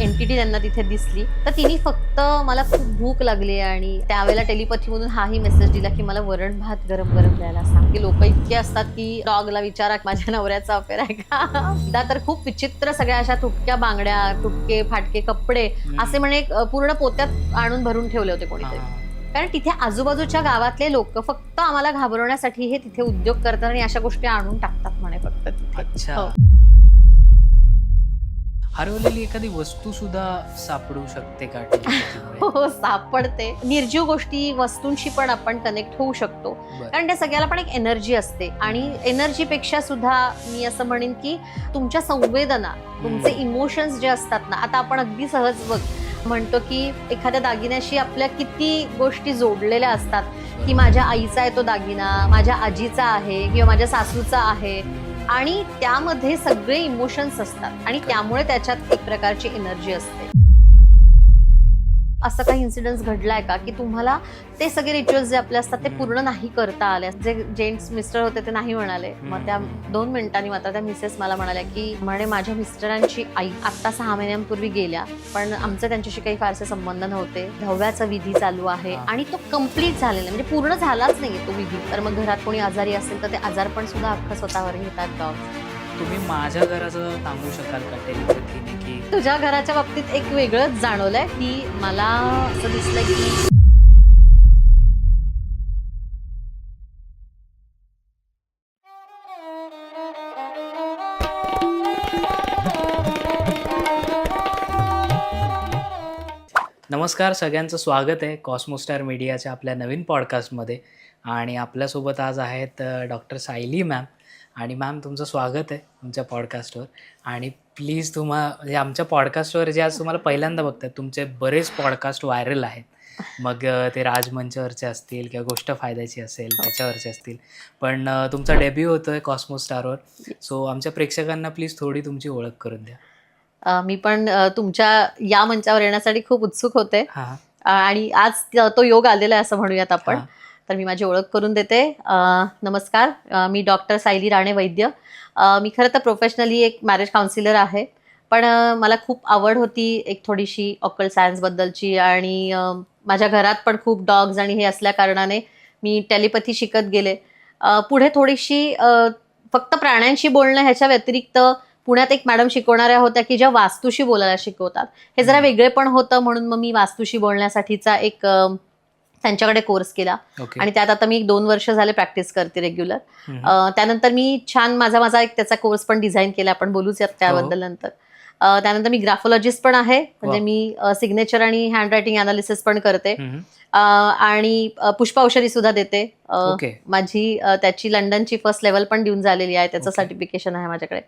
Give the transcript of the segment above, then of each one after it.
Entity त्यांना तिथे दिसली, तर तिने फक्त मला खूप भूक लागली आणि त्यावेळेला टेलिपथीमधून हाही मेसेज दिला की मला वरण भात गरम गरम द्यायला सांग. की लोक इतके असतात की डॉगला विचारा माझ्या नवऱ्याचा अफेअर आहे का. एकदा तर खूप विचित्र सगळ्या अशा तुटक्या बांगड्या, तुटके फाटके कपडे असे म्हणे पूर्ण पोत्यात आणून भरून ठेवले होते कोणीतरी. कारण तिथे आजूबाजूच्या गावातले लोक फक्त आम्हाला घाबरवण्यासाठी हे तिथे उद्योग करतात आणि अशा गोष्टी आणून टाकतात म्हणे फक्त तिथे. अच्छा. हरवलेली एखादी वस्तू सुद्धा सापडू शकते का टेलिपथीमुळे? हो, सापडते. निर्जीव गोष्टी, वस्तूंशी पण आपण कनेक्ट होऊ शकतो. कारण त्या सगळ्याला पण एक एनर्जी असते आणि एनर्जीपेक्षा सुद्धा मी असं म्हणेन की तुमच्या संवेदना, तुमचे इमोशन्स जे असतात ना, आता आपण अगदी सहज बघ म्हणतो की एखाद्या दागिन्याशी आपल्या किती गोष्टी जोडलेल्या असतात की माझ्या आईचा आहे तो दागिना, माझ्या आजीचा आहे किंवा माझ्या सासूचा आहे आणि त्यामध्ये सगळे इमोशन्स असतात आणि त्यामुळे त्याच्यात एक प्रकारची एनर्जी असते. असं काही इन्सिडेंट घडलाय का की तुम्हाला ते सगळे रिच्युअल्स जे आपले असतात ते पूर्ण नाही करता आले? जे जेंट्स मिस्टर होते ते नाही म्हणाले, मग त्या 2 मिनिटांनी मात्र त्या मिसेस मला म्हणाल्या की म्हणे माझ्या मिस्टरांची आई आता 6 महिन्यांपूर्वी गेल्या, पण आमचे त्यांच्याशी काही फारसे संबंध नव्हते. 10व्याचा विधी चालू आहे आणि तो कम्प्लीट झालेला म्हणजे पूर्ण झालाच नाहीये तो विधी. तर मग घरात कोणी आजारी असेल तर ते आजारपण सुद्धा अख्खं स्वतःवर घेतात डॉग. तुम्ही माझ्या घराचं सांगू शकाल का टेलिपथीने की? तुझ्या घराच्या बाबतीत एक वेगळंच जाणवलंय की मला असं दिसलंय की नमस्कार, सगळ्यांचं स्वागत आहे कॉस्मोस्टार मीडियाच्या आपल्या नवीन पॉडकास्टमध्ये. आणि आपल्यासोबत आज आहेत डॉक्टर सायली मॅम. आणि मॅम, तुमचं स्वागत आहे तुमच्या पॉडकास्टवर. आणि प्लीज म्हणजे आमच्या पॉडकास्टवर जे आज तुम्हाला पहिल्यांदा बघतात, तुमचे बरेच पॉडकास्ट व्हायरल आहेत. मग ते राजमंचवरचे असतील किंवा गोष्ट फायद्याची असेल त्याच्यावरचे असतील, पण तुमचा डेब्यू होतो आहे कॉस्मोस्टारवर. सो आमच्या प्रेक्षकांना प्लीज थोडी तुमची ओळख करून द्या. मी पण तुमच्या या मंचावर येण्यासाठी खूप उत्सुक होते हां. आणि आज तो योग आलेला आहे असं म्हणूयात आपण. तर मी माझी ओळख करून देते. नमस्कार, मी डॉक्टर सायली राणे वैद्य. मी खरं तर प्रोफेशनली एक मॅरेज काउन्सिलर आहे, पण मला खूप आवड होती एक थोडीशी ऑकल्ट सायन्सबद्दलची आणि माझ्या घरात पण खूप डॉग्स आणि हे असल्या कारणाने मी टेलिपथी शिकत गेले. पुढे थोडीशी फक्त प्राण्यांशी बोलणं ह्याच्या व्यतिरिक्त पुण्यात एक मॅडम शिकवणाऱ्या होत्या की ज्या वास्तूशी बोलायला शिकवतात. हे जरा वेगळे पण होतं, म्हणून मग मी वास्तूशी बोलण्यासाठीचा एक त्यांच्याकडे कोर्स केला आणि त्यात आता मी 2 वर्ष झाले प्रॅक्टिस करते रेग्युलर. त्यानंतर मी छान माझा एक त्याचा कोर्स पण डिझाईन केला, आपण बोलूच त्याबद्दल नंतर. त्यानंतर मी ग्राफोलॉजिस्ट पण आहे, म्हणजे मी सिग्नेचर आणि हँड रायटिंग अनालिसिस पण करते आणि पुष्प औषधी सुद्धा देते. माझी त्याची लंडनची फर्स्ट लेवल पण देऊन झालेली आहे, त्याचं सर्टिफिकेशन आहे माझ्याकडे.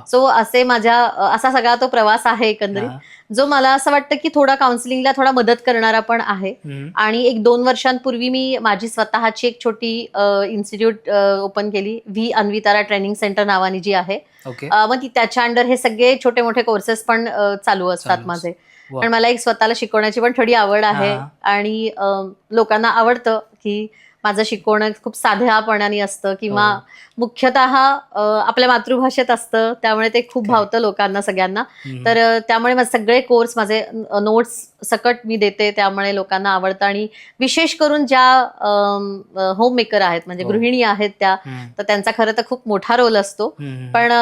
सो असा सगळा तो प्रवास आहे एकंदरीत, जो मला असं वाटतं की थोडा काउन्सिलिंगला थोडा मदत करणारा पण आहे. आणि एक 2 वर्षांपूर्वी मी माझी स्वतःची एक छोटी इन्स्टिट्यूट ओपन केली, व्ही अन्वितारा ट्रेनिंग सेंटर नावानी जी आहे. मग त्याच्या अंडर हे सगळे छोटे मोठे कोर्सेस पण चालू असतात माझे. पण मला एक स्वतःला शिकवण्याची पण थोडी आवड आहे आणि लोकांना आवडतं की माझं शिकवणं खूप साध्यापणाने असतं किंवा मुख्यतः आपल्या मातृभाषेत असतं, त्यामुळे ते खूप भावतं लोकांना सगळ्यांना. तर त्यामुळे माझे सगळे कोर्स, माझे नोट्स सकट मी देते, त्यामुळे लोकांना आवडतं. आणि विशेष करून ज्या होम मेकर आहेत, म्हणजे गृहिणी आहेत त्या, तर त्यांचा खरं तर खूप मोठा रोल असतो. पण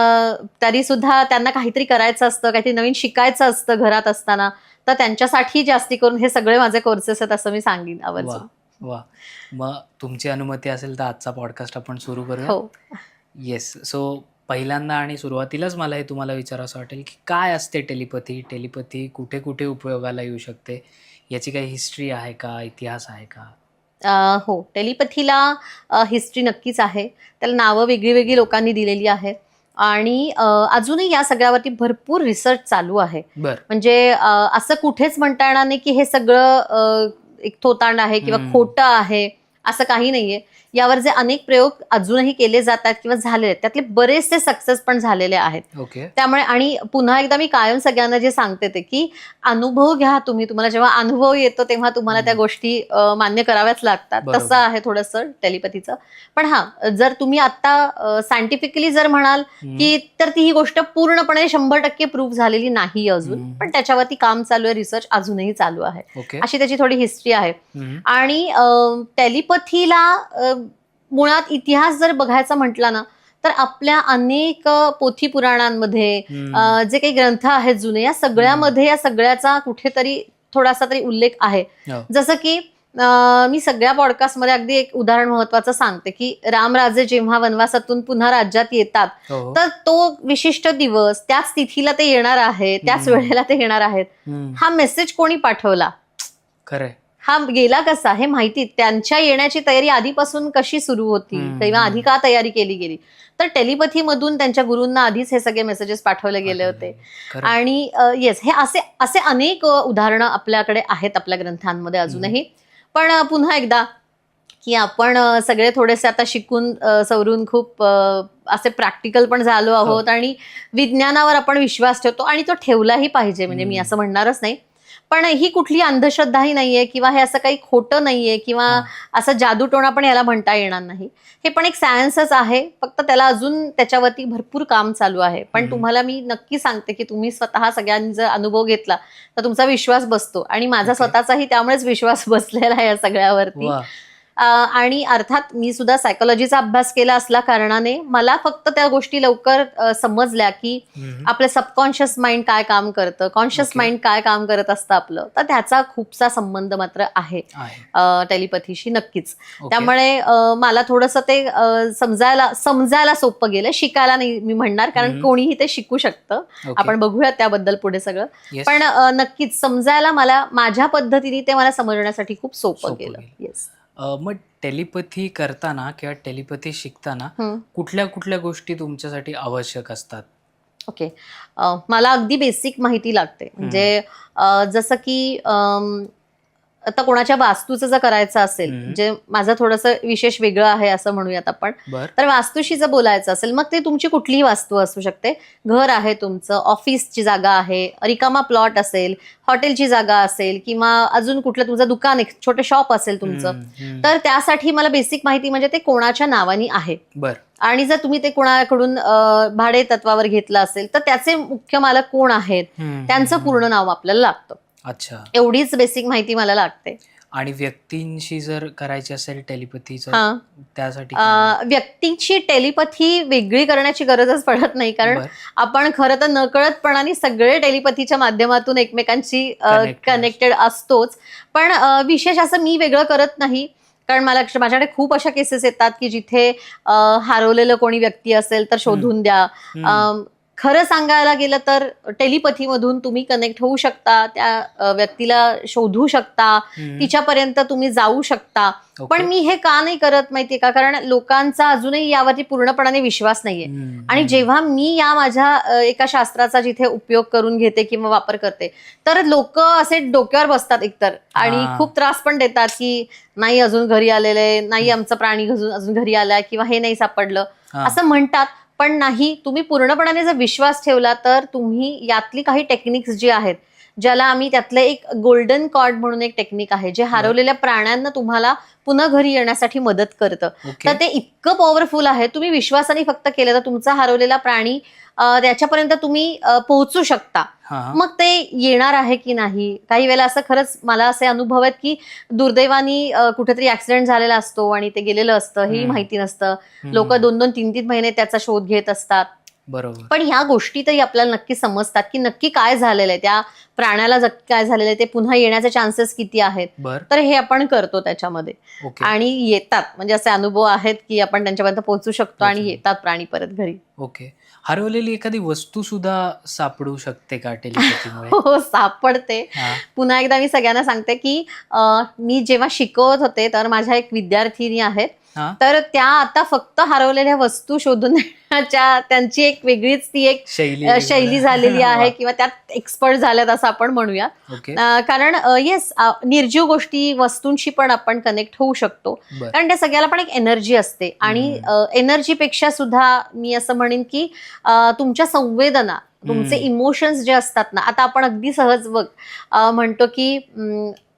तरी सुद्धा त्यांना काहीतरी करायचं असतं, काहीतरी नवीन शिकायचं असतं घरात असताना, तर त्यांच्यासाठी जास्ती करून हे सगळे माझे कोर्सेस आहेत असं मी सांगेन आवर्जून. वा, मग तुमची अनुमती असेल तर आजचा पॉडकास्ट आपण सुरू करूया. येस. सो पहिल्यांदा आणि सुरुवातीलाच मला हे तुम्हाला विचारावं वाटेल की काय असते टेलिपथी कुठे कुठे उपयोगाला येऊ शकते, याची काही हिस्ट्री आहे का, इतिहास आहे का? हो, टेलिपथीला हिस्ट्री नक्कीच आहे. त्याला नावं वेगळी वेगळी लोकांनी दिलेली आहेत आणि अजूनही या सगळ्यावरती भरपूर रिसर्च चालू आहे. म्हणजे असं कुठेच म्हणता येणार नाही की हे सगळं एक थोतांड आहे किंवा खोटं आहे, असं काही नाहीये. यावर जे अनेक प्रयोग अजूनही केले जातात किंवा झालेले आहेत, त्यातले बरेचसे सक्सेस पण झालेले आहेत. ओके. त्यामुळे आणि पुन्हा एकदा मी कायम सगळ्यांना जे सांगते ते की अनुभव घ्या तुम्हाला जेव्हा अनुभव येतो तेव्हा तुम्हाला त्या गोष्टी मान्य कराव्याच लागतात. बरोबर. तसं आहे थोडंसं टेलिपॅथीचं. पण हा, जर तुम्ही आता सायंटिफिकली जर म्हणाल की तर ती ही गोष्ट पूर्णपणे 100% प्रूव्ह झालेली नाही अजून, पण त्याच्यावरती काम चालू आहे, रिसर्च अजूनही चालू आहे. ओके. अशी त्याची थोडी हिस्ट्री आहे. हम्म. आणि टेलिपॅथीला मुळात इतिहास जर बघायचा म्हटला ना तर आपल्या अनेक पोथी पुराणांमध्ये जे काही ग्रंथ आहेत जुने, या सगळ्यामध्ये या सगळ्याचा कुठेतरी थोडासा तरी उल्लेख आहे. हो. जसं की मी सगळ्या पॉडकास्टमध्ये अगदी एक उदाहरण महत्वाचं सांगते की रामराजे जेव्हा वनवासातून पुन्हा राज्यात येतात हो. तर तो विशिष्ट दिवस त्याच तिथीला ते येणार आहे, त्याच वेळेला ते येणार आहेत, हा मेसेज कोणी पाठवला, खरंय, हा गेला कसा, हे माहिती. त्यांच्या येण्याची तयारी आधीपासून कशी सुरू होती किंवा आधी का तयारी केली गेली, तर टेलिपॅथी मधून त्यांच्या गुरूंना आधीच हे सगळे मेसेजेस पाठवले गेले होते. आणि येस, हे असे अनेक उदाहरणं आपल्याकडे आहेत आपल्या ग्रंथांमध्ये अजूनही. पण पुन्हा एकदा की आपण सगळे थोडेसे आता शिकून सवरून खूप असे प्रॅक्टिकल पण झालो आहोत आणि विज्ञानावर आपण विश्वास ठेवतो आणि तो ठेवलाही पाहिजे, म्हणजे मी असं म्हणणारच नाही. पण ही कुठली अंधश्रद्धाही नाहीये किंवा हे असं काही खोटं नाहीये किंवा असं जादूटोणा पण याला म्हणता येणार नाही. हे पण एक सायन्सच आहे, फक्त त्याला अजून त्याच्यावरती भरपूर काम चालू आहे. पण तुम्हाला मी नक्की सांगते की तुम्ही स्वतः सगळ्यांनी जर अनुभव घेतला तर तुमचा विश्वास बसतो आणि माझा स्वतःचाही त्यामुळेच विश्वास बसलेला आहे या सगळ्यावरती. आणि अर्थात मी सुद्धा सायकोलॉजीचा अभ्यास केला असल्या कारणाने मला फक्त त्या गोष्टी लवकर समजल्या की आपलं सबकॉन्शियस माइंड काय काम करतं, कॉन्शियस माइंड काय काम करत असतं आपलं, तर त्याचा खूपसा संबंध मात्र आहे टेलिपॅथीशी नक्कीच. त्यामुळे मला थोडंसं ते समजायला सोपं गेलं, शिकायला नाही मी म्हणणार, कारण कोणीही ते शिकू शकतं. आपण बघूया त्याबद्दल पुढे सगळं. पण नक्कीच समजायला मला माझ्या पद्धतीने ते मला समजण्यासाठी खूप सोपं गेलं. येस. मग टेलिपॅथी करताना किंवा टेलिपॅथी शिकताना कुठल्या कुठल्या गोष्टी तुमच्यासाठी आवश्यक असतात? ओके, मला अगदी बेसिक माहिती लागते. म्हणजे जसं की आता कोणाच्या वास्तूचं जर करायचं असेल, म्हणजे माझं थोडंसं विशेष वेगळं आहे असं म्हणूयात आपण, तर वास्तूशी जर बोलायचं असेल मग ते तुमची कुठलीही वास्तू असू शकते. घर आहे तुमचं, ऑफिसची जागा आहे, रिकामा प्लॉट असेल, हॉटेलची जागा असेल किंवा अजून कुठलं तुमचं दुकान, एक छोटं शॉप असेल तुमचं, तर त्यासाठी मला बेसिक माहिती म्हणजे ते कोणाच्या नावानी आहे. आणि जर तुम्ही ते कोणाकडून भाडे तत्वावर घेतलं असेल तर त्याचे मुख्य मालक कोण आहेत, त्यांचं पूर्ण नाव आपल्याला लागतं. अच्छा, एवढीच बेसिक माहिती मला लागते. आणि व्यक्तींशी जर करायची असेल टेलिपॅथीचं, त्यासाठी व्यक्तीची टेलिपॅथी वेगळी करण्याची गरजच पडत नाही, कारण आपण खरं तर नकळतपणाने सगळे टेलिपॅथीच्या माध्यमातून एकमेकांशी कनेक्टेड असतोच. पण विशेष असं मी वेगळं करत नाही, कारण माझ्याकडे खूप अशा केसेस येतात की जिथे हरवलेलं कोणी व्यक्ती असेल तर शोधून द्या. खरं सांगायला गेलं तर टेलिपॅथीमधून तुम्ही कनेक्ट होऊ शकता, त्या व्यक्तीला शोधू शकता, तिच्यापर्यंत तुम्ही जाऊ शकता. पण मी हे का नाही करत माहितीये का, कारण लोकांचा अजूनही यावरती पूर्णपणाने विश्वास नाहीये. आणि जेव्हा मी या माझ्या एका शास्त्राचा जिथे उपयोग करून घेते किंवा वापर करते तर लोक असे डोक्यावर बसतात एकतर, आणि खूप त्रास पण देतात की नाही अजून घरी आलेले नाही, आमचा प्राणी अजून घरी आलाय किंवा हे नाही सापडलं असं म्हणतात. पण नाही, तुम्ही पूर्णपणाने जर विश्वास ठेवला तर तुम्ही यातली काही टेक्निक्स जी आहेत, ज्याला आम्ही त्यातलं एक गोल्डन कॉर्ड म्हणून एक टेक्निक आहे जे हरवलेल्या प्राण्यांना तुम्हाला पुन्हा घरी येण्यासाठी मदत करतं. तर ते इतकं पॉवरफुल आहे, तुम्ही विश्वासाने फक्त केलं तर तुमचा हरवलेला प्राणी त्याच्यापर्यंत तुम्ही पोहोचू शकता. मग ते येणार आहे की नाही, काही वेळेला असं खरंच मला असे अनुभव आहेत की दुर्दैवानी कुठेतरी ऍक्सिडेंट झालेला असतो आणि ते गेलेलं असतं, हेही माहिती नसतं. लोक 2-2, 3-3 महिने त्याचा शोध घेत असतात. बरोबर. पण ह्या गोष्टी तरी आपल्याला नक्की समजतात की नक्की काय झालेलं आहे, त्या प्राण्याला काय झालेलं आहे, ते पुन्हा येण्याचे चान्सेस किती आहेत. तर हे आपण करतो त्याच्यामध्ये. आणि येतात, म्हणजे असे अनुभव आहेत की आपण त्यांच्यापर्यंत पोहोचू शकतो आणि येतात प्राणी परत घरी. ओके. हरवलेली एखादी वस्तू सुद्धा सापडू शकते का टेलिपॅथीमुळे? हो, सापडते. हां. पुन्हा एकदा मी सगळ्यांना सांगते, की मी जेव्हा शिकवत होते, तर माझ्या एक विद्यार्थिनी आहेत. हां. तर त्या आता फक्त हरवलेल्या वस्तू शोधून देण्याच्या त्यांची एक वेगळीच ती एक शैली झालेली आहे वाह! किंवा त्यात एक्सपर्ट झाल्यात असं आपण म्हणूया. ओके. कारण येस, निर्जीव गोष्टी, वस्तूंशी पण आपण कनेक्ट होऊ शकतो. बरं. कारण त्या सगळ्याला पण एक एनर्जी असते आणि एनर्जीपेक्षा सुद्धा मी असं म्हणेन, की तुमच्या संवेदना, तुमचे इमोशन्स जे असतात ना, आता आपण अगदी सहज बघ म्हणतो की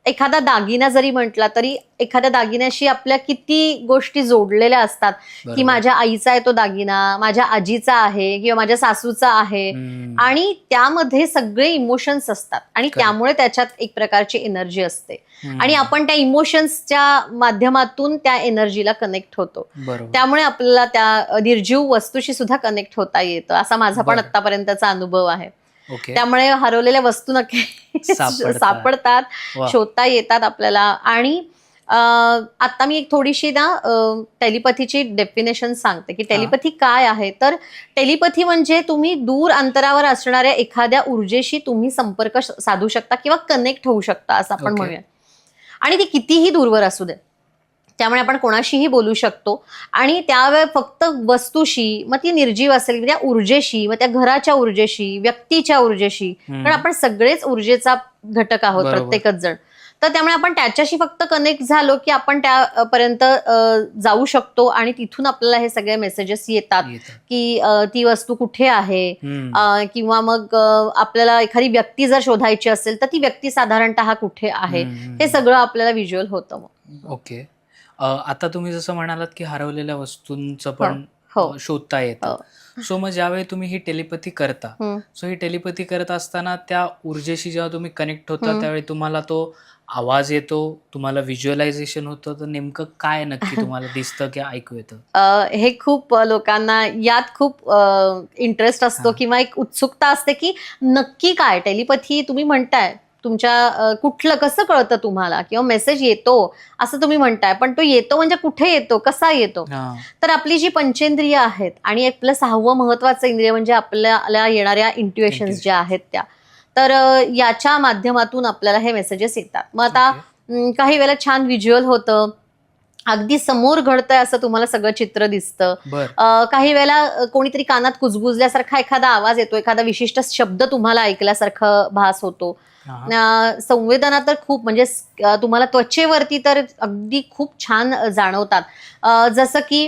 एखादा दागिना जरी म्हटला तरी एखाद्या दागिन्याशी आपल्या किती गोष्टी जोडलेल्या असतात, की बरोबर. माझ्या आईचा आहे तो दागिना, माझ्या आजीचा आहे किंवा माझ्या सासूचा आहे आणि त्यामध्ये सगळे इमोशन्स असतात आणि त्यामुळे त्याच्यात एक प्रकारची एनर्जी असते आणि आपण त्या इमोशन्सच्या माध्यमातून त्या एनर्जीला कनेक्ट होतो. बरोबर. त्यामुळे आपल्याला त्या निर्जीव वस्तूशी सुद्धा कनेक्ट होता येतं, असा माझा पण बरं. आतापर्यंतचा अनुभव आहे. ओके. त्यामुळे हरवलेल्या वस्तू नक्की सापडतात, वाह! शोधता येतात आपल्याला. आणि आता मी एक थोडीशी ना टेलिपॅथीची डेफिनेशन सांगते की टेलिपॅथी काय आहे. तर टेलिपॅथी म्हणजे तुम्ही दूर अंतरावर असणाऱ्या एखाद्या ऊर्जेशी तुम्ही संपर्क साधू शकता किंवा कनेक्ट होऊ शकता असं आपण ओके. म्हणूया. आणि ती कितीही दूरवर असू दे, त्यामुळे आपण कोणाशीही बोलू शकतो आणि त्यावेळी फक्त वस्तूशी, मग ती निर्जीव असेल त्या ऊर्जेशी, मग त्या घराच्या ऊर्जेशी, व्यक्तीच्या ऊर्जेशी, कारण आपण सगळेच ऊर्जेचा घटक आहोत बरोबर. प्रत्येकच जण. तर त्यामुळे आपण त्याच्याशी फक्त कनेक्ट झालो की आपण त्यापर्यंत जाऊ शकतो आणि तिथून आपल्याला हे सगळे मेसेजेस येतात की ती वस्तू कुठे आहे किंवा मग आपल्याला एखादी व्यक्ती जर शोधायची असेल तर ती व्यक्ती साधारणतः कुठे आहे, हे सगळं आपल्याला व्हिज्युअल होतं. मग ओके. आता तुम्ही जसं म्हणालात की हरवलेल्या वस्तूंचं पण शोधता येतं. सो मग ज्यावेळी तुम्ही ही टेलिपॅथी करता, सो ही टेलिपॅथी करत असताना त्या ऊर्जेशी जेव्हा तुम्ही कनेक्ट होता त्यावेळी तुम्हाला तो आवाज येतो, तुम्हाला व्हिज्युअलायझेशन होतं, तर नेमकं काय नक्की तुम्हाला दिसतं किंवा ऐकू येतं? हे खूप लोकांना यात खूप इंटरेस्ट असतो किंवा एक उत्सुकता असते की नक्की काय टेलिपॅथी तुम्ही म्हणताय, तुमच्या कुठलं कसं कळतं तुम्हाला किंवा मेसेज येतो असं तुम्ही म्हणताय, पण तो येतो म्हणजे कुठे येतो, कसा येतो? तर आपली जी पंचेंद्रिय आहेत आणि आपलं 6वं महत्वाचं इंद्रिय म्हणजे आपल्याला येणाऱ्या इंट्युएशन्स ज्या आहेत त्या, तर याच्या माध्यमातून आपल्याला हे मेसेजेस येतात. मग आता काही वेळेला छान व्हिज्युअल होतं, अगदी समोर घडतंय असं तुम्हाला सगळं चित्र दिसतं. काही वेळेला कोणीतरी कानात कुजबुजल्यासारखा एखादा आवाज येतो, एखादा विशिष्ट शब्द तुम्हाला ऐकल्यासारखं भास होतो. संवेदना तर खूप, म्हणजे तुम्हाला त्वचेवरती तर अगदी खूप छान जाणवतात. जसं की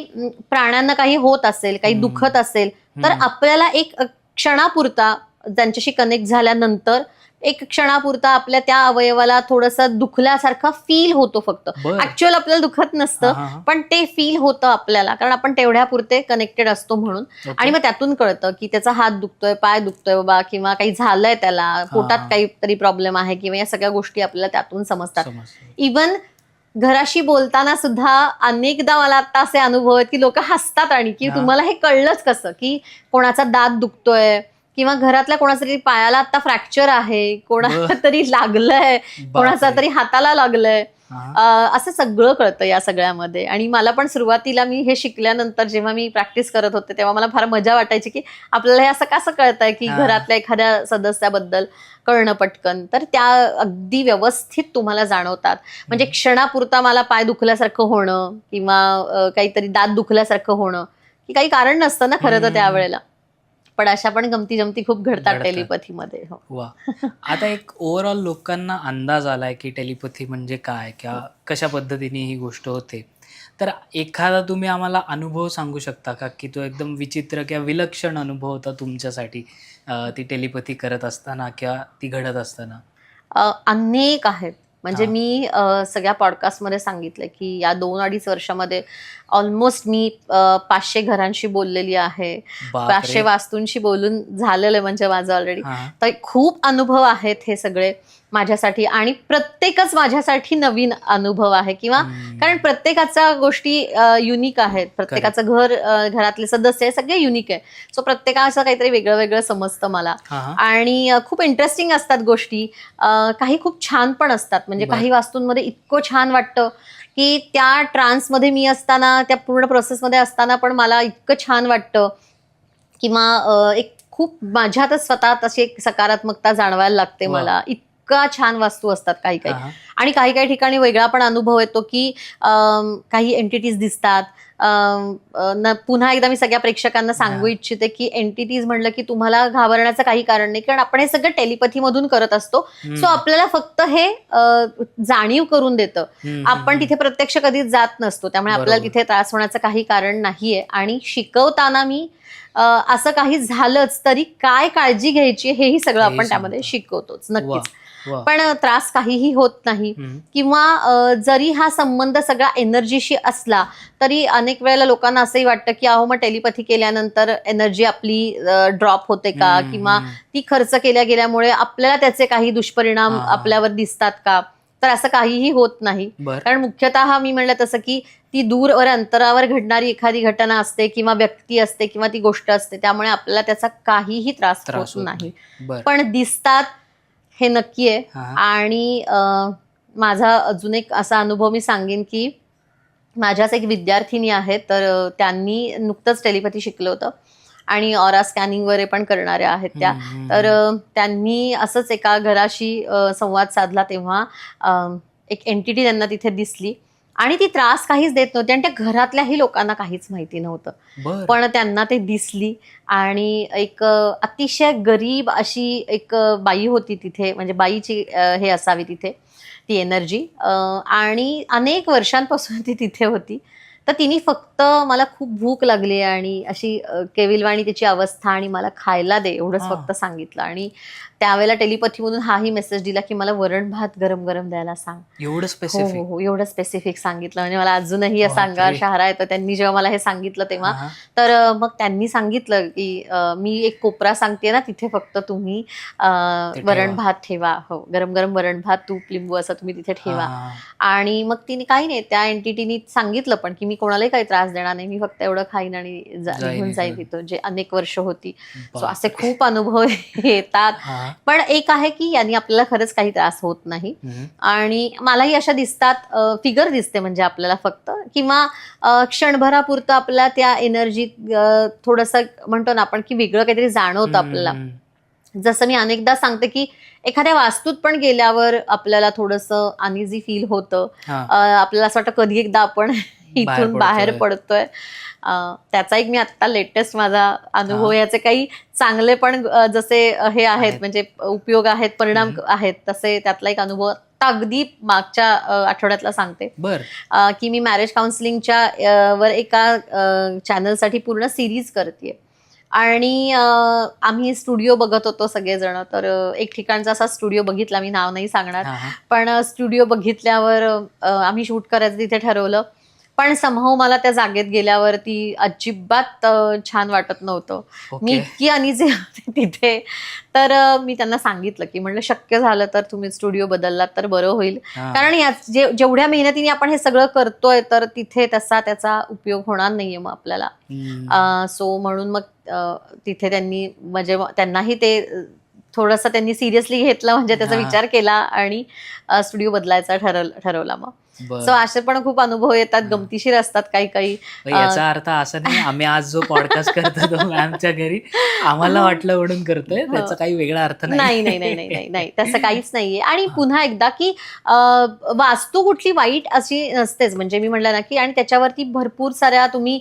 प्राण्यांना काही होत असेल, काही दुखत असेल, तर आपल्याला एक क्षणापुरता त्यांच्याशी कनेक्ट झाल्यानंतर एक क्षणापुरता आपल्या त्या अवयवाला थोडंसं दुखल्यासारखं फील होतो. फक्त ऍक्च्युअल आपल्याला दुखत नसतं, पण ते फील होतं आपल्याला, कारण आपण तेवढ्यापुरते कनेक्टेड असतो म्हणून. आणि मग त्यातून कळतं की त्याचा हात दुखतोय, पाय दुखतोय बाबा, किंवा काही झालंय त्याला, पोटात काहीतरी प्रॉब्लेम आहे, किंवा या सगळ्या गोष्टी आपल्याला त्यातून समजतात. इवन घराशी बोलताना सुद्धा अनेकदा मला आता असे अनुभव आहेत की लोक हसतात आणि की तुम्हाला हे कळलंच कसं, की कोणाचा दात दुखतोय किंवा घरातल्या कोणाचा तरी पायाला आता फ्रॅक्चर आहे, कोणाला तरी लागलंय, कोणाचा तरी हाताला लागलंय, असं सगळं कळतं या सगळ्यामध्ये. आणि मला पण सुरुवातीला मी हे शिकल्यानंतर जेव्हा मी प्रॅक्टिस करत होते तेव्हा मला फार मजा वाटायची की आपल्याला हे असं कसं कळतंय की घरातल्या एखाद्या सदस्याबद्दल कळणं पटकन. तर त्या अगदी व्यवस्थित तुम्हाला जाणवतात. म्हणजे क्षणापुरता मला पाय दुखल्यासारखं होणं किंवा काहीतरी दात दुखल्यासारखं होणं, की काही कारण नसतं ना खरं तर त्यावेळेला, पण अशा पण गमती जमती खूप घडतात टेलिपॅथीमध्ये. वा. आता एक ओव्हरऑल लोकांना अंदाज आलाय की टेलिपॅथी म्हणजे काय किंवा कशा पद्धतीने ही गोष्ट होते. तर एखादा तुम्ही आम्हाला अनुभव सांगू शकता का की तो एकदम विचित्र किंवा विलक्षण अनुभव होता तुमच्यासाठी ती टेलिपॅथी करत असताना किंवा ती घडत असताना? अनेक आहेत. म्हणजे मी सगळ्या पॉडकास्टमध्ये सांगितलं की या 2-2.5 वर्षामध्ये ऑलमोस्ट मी 500 घरांशी बोललेली आहे, 500 वास्तूंशी बोलून झालेलं आहे म्हणजे माझं ऑलरेडी. तर खूप अनुभव आहेत हे सगळे माझ्यासाठी, आणि प्रत्येकच माझ्यासाठी नवीन अनुभव आहे, किंवा कारण प्रत्येकाच्या गोष्टी युनिक आहेत, प्रत्येकाचं घरातले सदस्य सगळे युनिक आहे. सो प्रत्येकाचं काहीतरी वेगळं वेगळं समजतं मला, आणि खूप इंटरेस्टिंग असतात गोष्टी. काही खूप छान पण असतात. म्हणजे काही वास्तूंमध्ये इतकं छान वाटतं की त्या ट्रान्समध्ये मी असताना, त्या पूर्ण प्रोसेसमध्ये असताना पण मला इतकं छान वाटतं किंवा एक खूप माझ्यातच स्वतःत अशी एक सकारात्मकता जाणवायला लागते वा. मला. इतका छान वास्तू असतात काही काही. हा, हा. आणि काही काही ठिकाणी वेगळा पण अनुभव येतो की काही एंटिटीज दिसतात. पुन्हा एकदा मी सगळ्या प्रेक्षकांना सांगू इच्छिते की एंटिटीज म्हणलं की तुम्हाला घाबरण्याचं काही कारण नाही, कारण आपण हे सगळं टेलिपॅथीमधून करत असतो. सो आपल्याला फक्त हे जाणीव करून देतं. आपण तिथे प्रत्यक्ष कधीच जात नसतो, त्यामुळे आपल्याला बरोबर. तिथे त्रास होण्याचं काही कारण नाहीये. आणि शिकवताना मी असं काही झालंच तरी काय काळजी घ्यायची हेही सगळं हेही आपण त्यामध्ये सांगता. शिकवतोच वा नक्कीच. वा. पण त्रास काहीही होत नाही. किंवा जरी हा संबंध सगळा एनर्जीशी असला तरी अनेक वेळेला लोकांना असंही वाटतं की अहो मग टेलिपॅथी केल्यानंतर एनर्जी आपली ड्रॉप होते का, किंवा ती खर्च केल्या गेल्यामुळे आपल्याला त्याचे काही दुष्परिणाम आपल्यावर दिसतात का. तर असं काहीही होत नाही. बर. कारण मुख्यतः मी म्हणलं तसं की ती दूरवर अंतरावर घडणारी एखादी घटना असते किंवा व्यक्ती असते किंवा ती गोष्ट असते, त्यामुळे आपल्याला त्याचा काहीही त्रास त्रास होत होत नाही. बर. पण दिसतात हे नक्की आहे. हा. आणि माझा अजून एक असा अनुभव मी सांगेन की माझ्याच एक विद्यार्थिनी आहेत, तर त्यांनी नुकतंच टेलिपॅथी शिकलं होतं आणि ऑरा स्कॅनिंग वगैरे पण करणाऱ्या आहेत त्या. तर त्यांनी असंच एका घराशी संवाद साधला, तेव्हा एक एंटिटी त्यांना तिथे दिसली आणि ती त्रास काहीच देत नव्हती आणि त्या घरातल्याही लोकांना काहीच माहिती नव्हतं. बर. पण त्यांना ते दिसली आणि एक अतिशय गरीब अशी एक बाई होती तिथे, म्हणजे बाईची हे असावी तिथे ती एनर्जी. आणि अनेक वर्षांपासून ती तिथे होती. तर तिने फक्त मला खूप भूक लागली आणि अशी केविलवाणी तिची अवस्था आणि मला खायला दे एवढंच फक्त सांगितलं. आणि त्यावेळेला टेलिपॅथीमधून हाही मेसेज दिला की मला वरण भात गरम गरम द्यायला सांग. एवढं हो स्पेसिफिक. हो हो, एवढं स्पेसिफिक सांगितलं. म्हणजे मला अजूनही असा अंगावर शहारा येतो त्यांनी जेव्हा मला हे सांगितलं तेव्हा. तर मग त्यांनी सांगितलं की मी एक कोपरा सांगते ना, तिथे फक्त तुम्ही वरण भात ठेवा. हो, गरम गरम वरण भात, तूप, लिंबू असं तुम्ही तिथे ठेवा. आणि मग तिने काही नाही, त्या एंटिटीनी सांगितलं पण की मी कोणालाही काही त्रास देणार नाही, मी फक्त एवढं खाईन आणि निघून जाईल तिथं, जे अनेक वर्ष होती. सो असे खूप अनुभव येतात. पण एक आहे की यांनी आपल्याला खरंच काही त्रास होत नाही. आणि मलाही अशा दिसतात, फिगर दिसते म्हणजे आपल्याला फक्त, किंवा क्षणभरापुरतं आपल्याला त्या एनर्जीत थोडंसं म्हणतो ना आपण की वेगळं काहीतरी जाणवतं आपल्याला. जसं मी अनेकदा सांगते की एखाद्या वास्तूत पण गेल्यावर आपल्याला थोडंसं अनइझी फील होतं. आपल्याला असं वाटतं कधी एकदा आपण इथून बाहेर पडतोय. त्याचा एक मी आता लेटेस्ट माझा अनुभव, याचे काही चांगले पण जसे हे आहेत म्हणजे उपयोग आहेत, परिणाम आहेत, तसे त्यातला एक अनुभव अगदी मागच्या आठवड्यातला सांगते. की मी मॅरेज काउन्सिलिंगच्या वर एका चॅनलसाठी पूर्ण सिरीज करते आणि आम्ही स्टुडिओ बघत होतो सगळेजण. तर एक ठिकाणचा असा स्टुडिओ बघितला, मी नाव नाही सांगणार, पण स्टुडिओ बघितल्यावर आम्ही शूट करायचं तिथे ठरवलं. पण समहाऊ मला त्या जागेत गेल्यावरती अजिबात छान वाटत नव्हतं. मी इतकी अनइझी होते तिथे. तर मी त्यांना सांगितलं की म्हणलं शक्य झालं तर तुम्ही स्टुडिओ बदललात तर बरं होईल, कारण जेवढ्या मेहनतीने आपण हे सगळं करतोय तर तिथे त्याचा उपयोग होणार नाहीये मग आपल्याला. सो म्हणून मग तिथे त्यांनी म्हणजे त्यांनाही ते थोडंसं त्यांनी सिरियसली घेतलं, म्हणजे त्याचा विचार केला आणि स्टुडिओ बदलायचा ठरवला मग. सो असे पण खूप अनुभव येतात, गमतीशीर असतात काही काही. याचा अर्थ असं नाही आम्ही आज जो पॉडकास्ट करतो तो मॅमच्या घरी आम्हाला वाटलं म्हणून करतोय, त्याचा काही वेगळा अर्थ नाही. नाही नाही नाही नाही तसं काहीच नाहीये. आणि पुन्हा एकदा की वास्तू कुठली वाईट अशी नसतेच, म्हणजे मी म्हणलं ना की, आणि त्याच्यावरती भरपूर साऱ्या तुम्ही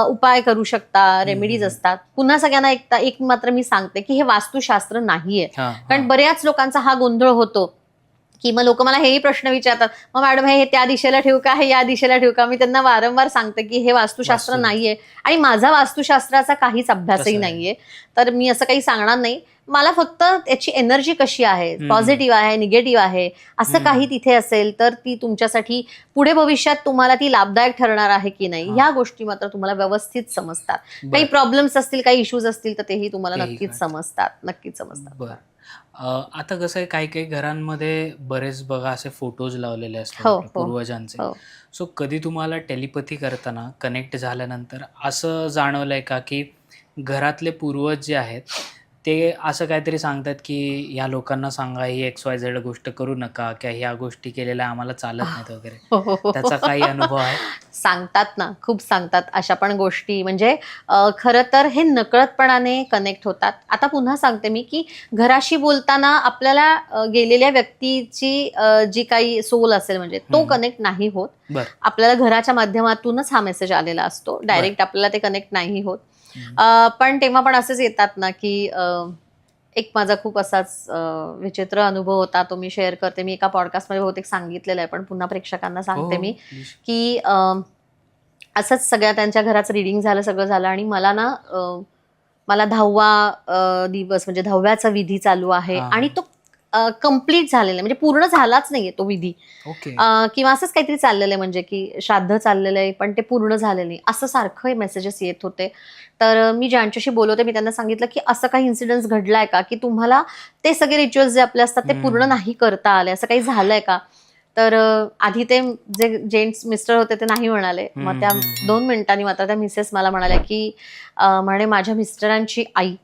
उपाय करू शकता, रेमेडीज असतात. पुन्हा सगळ्यांना एक मात्र मी सांगते की हे वास्तुशास्त्र नाहीये. कारण बऱ्याच लोकांचा हा गोंधळ होतो की मग लोक मला हेही प्रश्न विचारतात, मग मॅडम हे त्या दिशेला ठेवू का, हे या दिशेला ठेवू का. मी त्यांना वारंवार सांगते की हे वास्तुशास्त्र नाहीये आणि माझा वास्तुशास्त्राचा काहीच अभ्यासही नाहीये, तर मी असं काही सांगणार नाही. मला फक्त त्याची एनर्जी कशी आहे, पॉझिटिव्ह आहे, निगेटिव्ह आहे, असं काही तिथे असेल तर ती तुमच्यासाठी पुढे भविष्यात तुम्हाला ती लाभदायक ठरणार आहे की नाही, ह्या गोष्टी मात्र तुम्हाला व्यवस्थित समजतात. काही प्रॉब्लेम्स असतील, काही इश्यूज असतील तर तेही तुम्हाला नक्कीच समजतात. आता कसं आहे, काही काही घरांमध्ये बरेच बघा असे फोटोज लावलेले असतात पूर्वजांचे. सो कधी तुम्हाला टेलिपॅथी करताना कनेक्ट झाल्यानंतर असं जाणवलंय का की घरातले पूर्वज जे आहेत ते असं काहीतरी सांगतात की ह्या लोकांना सांगा ही XYZ गोष्ट करू नका किंवा ह्या गोष्टी केलेल्या आम्हाला चालत नाहीत वगैरे. त्याचा काही अनुभव आहे? सांगतात ना, खूप सांगतात अशा पण गोष्टी. म्हणजे खरं तर हे नकळतपणाने कनेक्ट होतात. आता पुन्हा सांगते मी, की घराशी बोलताना आपल्याला गेलेल्या व्यक्तीची जी काही सोल असेल म्हणजे तो कनेक्ट नाही होत. बरं. आपल्याला घराच्या माध्यमातूनच हा मेसेज आलेला असतो. डायरेक्ट आपल्याला ते कनेक्ट नाही होत. पण तेव्हा पण असेच येतात ना, की एक माझा खूप असाच विचित्र अनुभव होता. तो मी शेअर करते. मी एका पॉडकास्टमध्ये बहुतेक सांगितलेलं आहे, पण पुन्हा प्रेक्षकांना सांगते मी, प्लीज. की असंच सगळ्या त्यांच्या घराचं रीडिंग झालं, सगळं झालं आणि मला ना मला 10वा दिवस म्हणजे 10व्याचा विधी चालू आहे हां, आणि तो कंप्लीट झालेला आहे. म्हणजे पूर्ण झालाच नाहीये तो विधी. ओके. किंवा असंच काहीतरी चाललेलं आहे म्हणजे की श्राद्ध चाललेलं आहे, पण ते पूर्ण झालेलं नाही. असं सारखं मेसेजेस येत होते. तर मी ज्यांच्याशी बोलवते मी त्यांना सांगितलं, की असं काही इन्सिडेंट्स घडलाय का, की तुम्हाला ते सगळे रिच्युअल्स जे आपले असतात ते पूर्ण नाही करता आले, असं काही झालंय का? तर आधी ते जे जेंट्स मिस्टर होते ते नाही म्हणाले. मग त्या 2 मिनिटांनी मात्र त्या मिसेस मला म्हणाल्या, की म्हणे माझ्या मिस्टरांची आई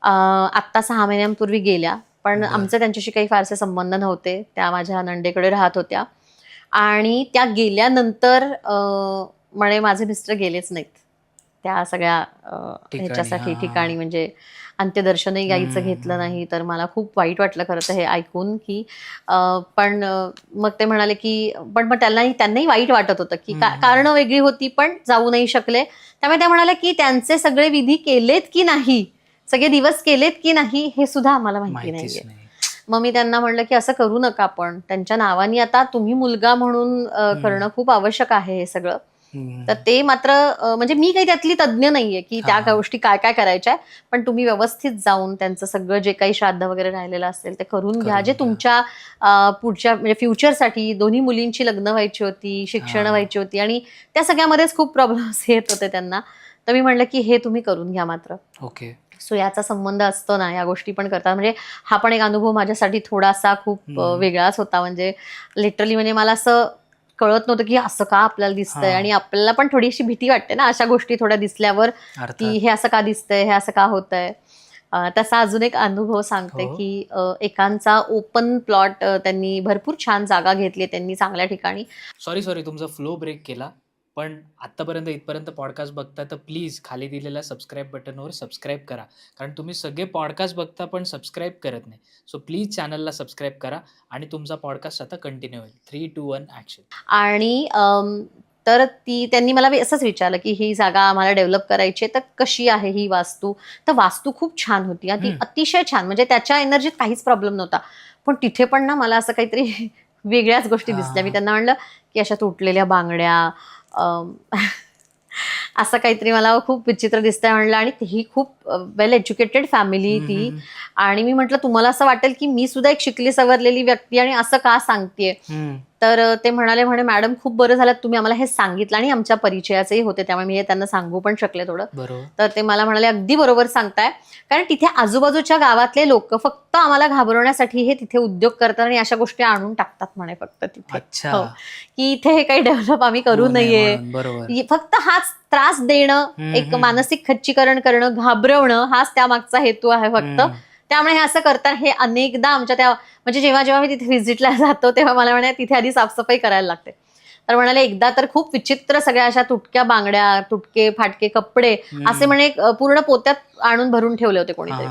आत्ता 6 महिन्यांपूर्वी गेल्या. पण बरं. आमचे त्यांच्याशी काही फारसे संबंध नव्हते. त्या माझ्या नणंदेकडे राहत होत्या आणि त्या गेल्यानंतर म्हणे माझे मिस्टर गेलेच नाहीत. त्या सगळ्या ठिकाणी. ह्याच्यासाठी हां, ठिकाणी म्हणजे अंत्यदर्शनही गाईचं घेतलं नाही. तर मला खूप वाईट वाटलं खरं तर हे ऐकून, की पण मग ते म्हणाले, की पण मग त्यांनाही वाईट वाटत होतं, की कारणं वेगळी होती पण जाऊ नाही शकले. त्यामुळे त्या म्हणाल्या, की त्यांचे सगळे विधी केलेत की नाही, सगळे दिवस केलेत की नाही हे सुद्धा आम्हाला माहिती माहितीच नाहीये. नाही. मग मी त्यांना म्हटलं, की असं करू नका आपण. त्यांच्या नावानी आता तुम्ही मुलगा म्हणून करणं खूप आवश्यक आहे हे सगळं. तर ते मात्र म्हणजे मी काही त्यातली तज्ज्ञ नाहीये, की त्या हां. गोष्टी काय काय करायच्या. पण तुम्ही व्यवस्थित जाऊन त्यांचं सगळं जे काही श्राद्ध वगैरे राहिलेलं असेल ते करून घ्या. करून जे घ्या. तुमच्या पुढच्या म्हणजे फ्युचरसाठी दोन्ही मुलींची लग्न व्हायची होती, शिक्षण हां. व्हायची होती आणि त्या सगळ्यामध्येच खूप प्रॉब्लेम्स येत होते त्यांना. तर मी म्हटलं, की हे तुम्ही करून घ्या मात्र. ओके. सो याचा संबंध असतो ना, या गोष्टी पण करतात. म्हणजे हा पण एक अनुभव माझ्यासाठी थोडासा खूप वेगळाच होता. म्हणजे लिटरली म्हणजे मला असं कळत नव्हतं, की असं का आपल्याला दिसतंय आणि आपल्याला पण थोडीशी भीती वाटते ना अशा गोष्टी थोड्या दिसल्यावर, की अर्थात. हे असं का दिसतंय, हे असं का होतंय. तसा अजून एक अनुभव सांगते, हो. की एकांचा ओपन प्लॉट त्यांनी भरपूर छान जागा घेतली त्यांनी चांगल्या ठिकाणी. सॉरी तुमचा फ्लो ब्रेक केला. पण आत्तापर्यंत इथपर्यंत पॉडकास्ट बघता तर प्लीज खाली दिलेल्या सबस्क्राईब बटनवर सबस्क्राईब करा. कारण तुम्ही सगळे पॉडकास्ट बघता पण सबस्क्राईब करत नाही. सो प्लीज चॅनलला सबस्क्राईब करा आणि तुमचा पॉडकास्ट आता कंटिन्यू होईल. 3, 2, 1 ॲक्शन. आणि तर त्यांनी मला असंच विचारलं, की ही जागा आम्हाला डेव्हलप करायची आहे, तर कशी आहे ही वास्तू? तर वास्तू खूप छान होती हां, ती अतिशय छान. म्हणजे त्याच्या एनर्जीत काहीच प्रॉब्लेम नव्हता. पण तिथे पण ना मला असं काहीतरी वेगळ्याच गोष्टी दिसल्या. मी हां. त्यांना म्हणलं, की अशा तुटलेल्या बांगड्या असं काहीतरी मला खूप विचित्र दिसतंय म्हणलं आणि ही खूप वेल एज्युकेटेड फॅमिली ती. आणि मी म्हटलं, तुम्हाला असं वाटेल, की मी सुद्धा एक शिकली सवरलेली व्यक्ती आणि असं का सांगतेय? तर ते म्हणाले, मॅडम खूप बरं झालं तुम्ही आम्हाला हे सांगितलं आणि आमच्या परिचयाचेही होते त्यामुळे मी हे त्यांना सांगू पण शकले थोडं. बरोबर. तर ते मला म्हणाले, अगदी बरोबर सांगताय. कारण तिथे आजूबाजूच्या गावातले लोक फक्त आम्हाला घाबरवण्यासाठी हे तिथे उद्योग करतात आणि अशा गोष्टी आणून टाकतात म्हणे फक्त तिथे. अच्छा. हो. की इथे हे काही डेव्हलप आम्ही करू होऊ नये नये. म्हणून. बरोबर. फक्त हाच त्रास देणं, एक मानसिक खच्चीकरण करणं, घाबरवणं हाच त्यामागचा हेतू आहे फक्त. त्यामुळे हे असं करतात. हे अनेकदा आमच्या त्या म्हणजे जेव्हा जेव्हा मी तिथे व्हिजिटला जातो तेव्हा मला म्हणे तिथे आधी साफसफाई करायला लागते. तर म्हणाले एकदा तर खूप विचित्र सगळ्या अशा तुटक्या बांगड्या, तुटके फाटके कपडे असे म्हणे पूर्ण पोत्यात आणून भरून ठेवले होते कोणीतरी.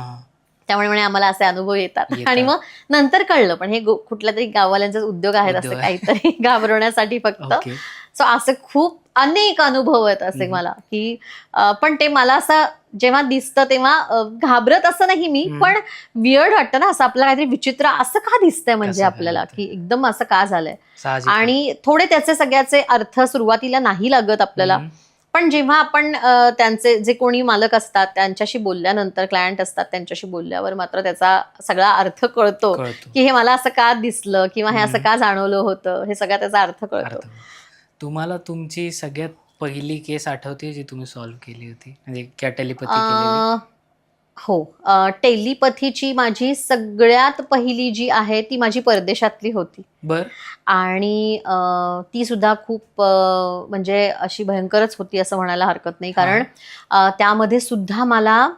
त्यामुळे म्हणे आम्हाला असे अनुभव येतात आणि मग नंतर कळलं पण हे कुठल्या तरी गाववाल्यांचा उद्योग आहेत असे काहीतरी घाबरवण्यासाठी फक्त. ओके. सो असे खूप अनेक अनुभव आहेत असे मला, की पण ते मला असं जेव्हा दिसतं तेव्हा घाबरत असं नाही मी, पण वियर्ड वाटतं ना असं आपल्याला काहीतरी विचित्र असं का दिसतंय म्हणजे आपल्याला, की एकदम असं का झालंय. आणि थोडे त्याचे सगळ्याचे अर्थ सुरुवातीला नाही लागत आपल्याला. पण जेव्हा आपण त्यांचे जे कोणी मालक असतात त्यांच्याशी बोलल्यानंतर, क्लायंट असतात त्यांच्याशी बोलल्यावर मात्र त्याचा सगळा अर्थ कळतो, की हे मला असं का दिसलं किंवा हे असं का जाणवलं होतं, हे सगळा त्याचा अर्थ कळतो. तुम्हाला तुमची सगळ्यात पहिली केस आठवते जी तुम्ही सॉल्व्ह केली होती म्हणजे क्या टेलिपॅथी केलेली? हो. टेलिपॅथीची माझी सगळ्यात पहिली जी आहे ती माझी परदेशातली होती. बरं. आणि ती सुद्धा खूप म्हणजे अशी भयंकरच होती असं म्हणायला हरकत नाही. कारण त्यामध्ये सुद्धा मला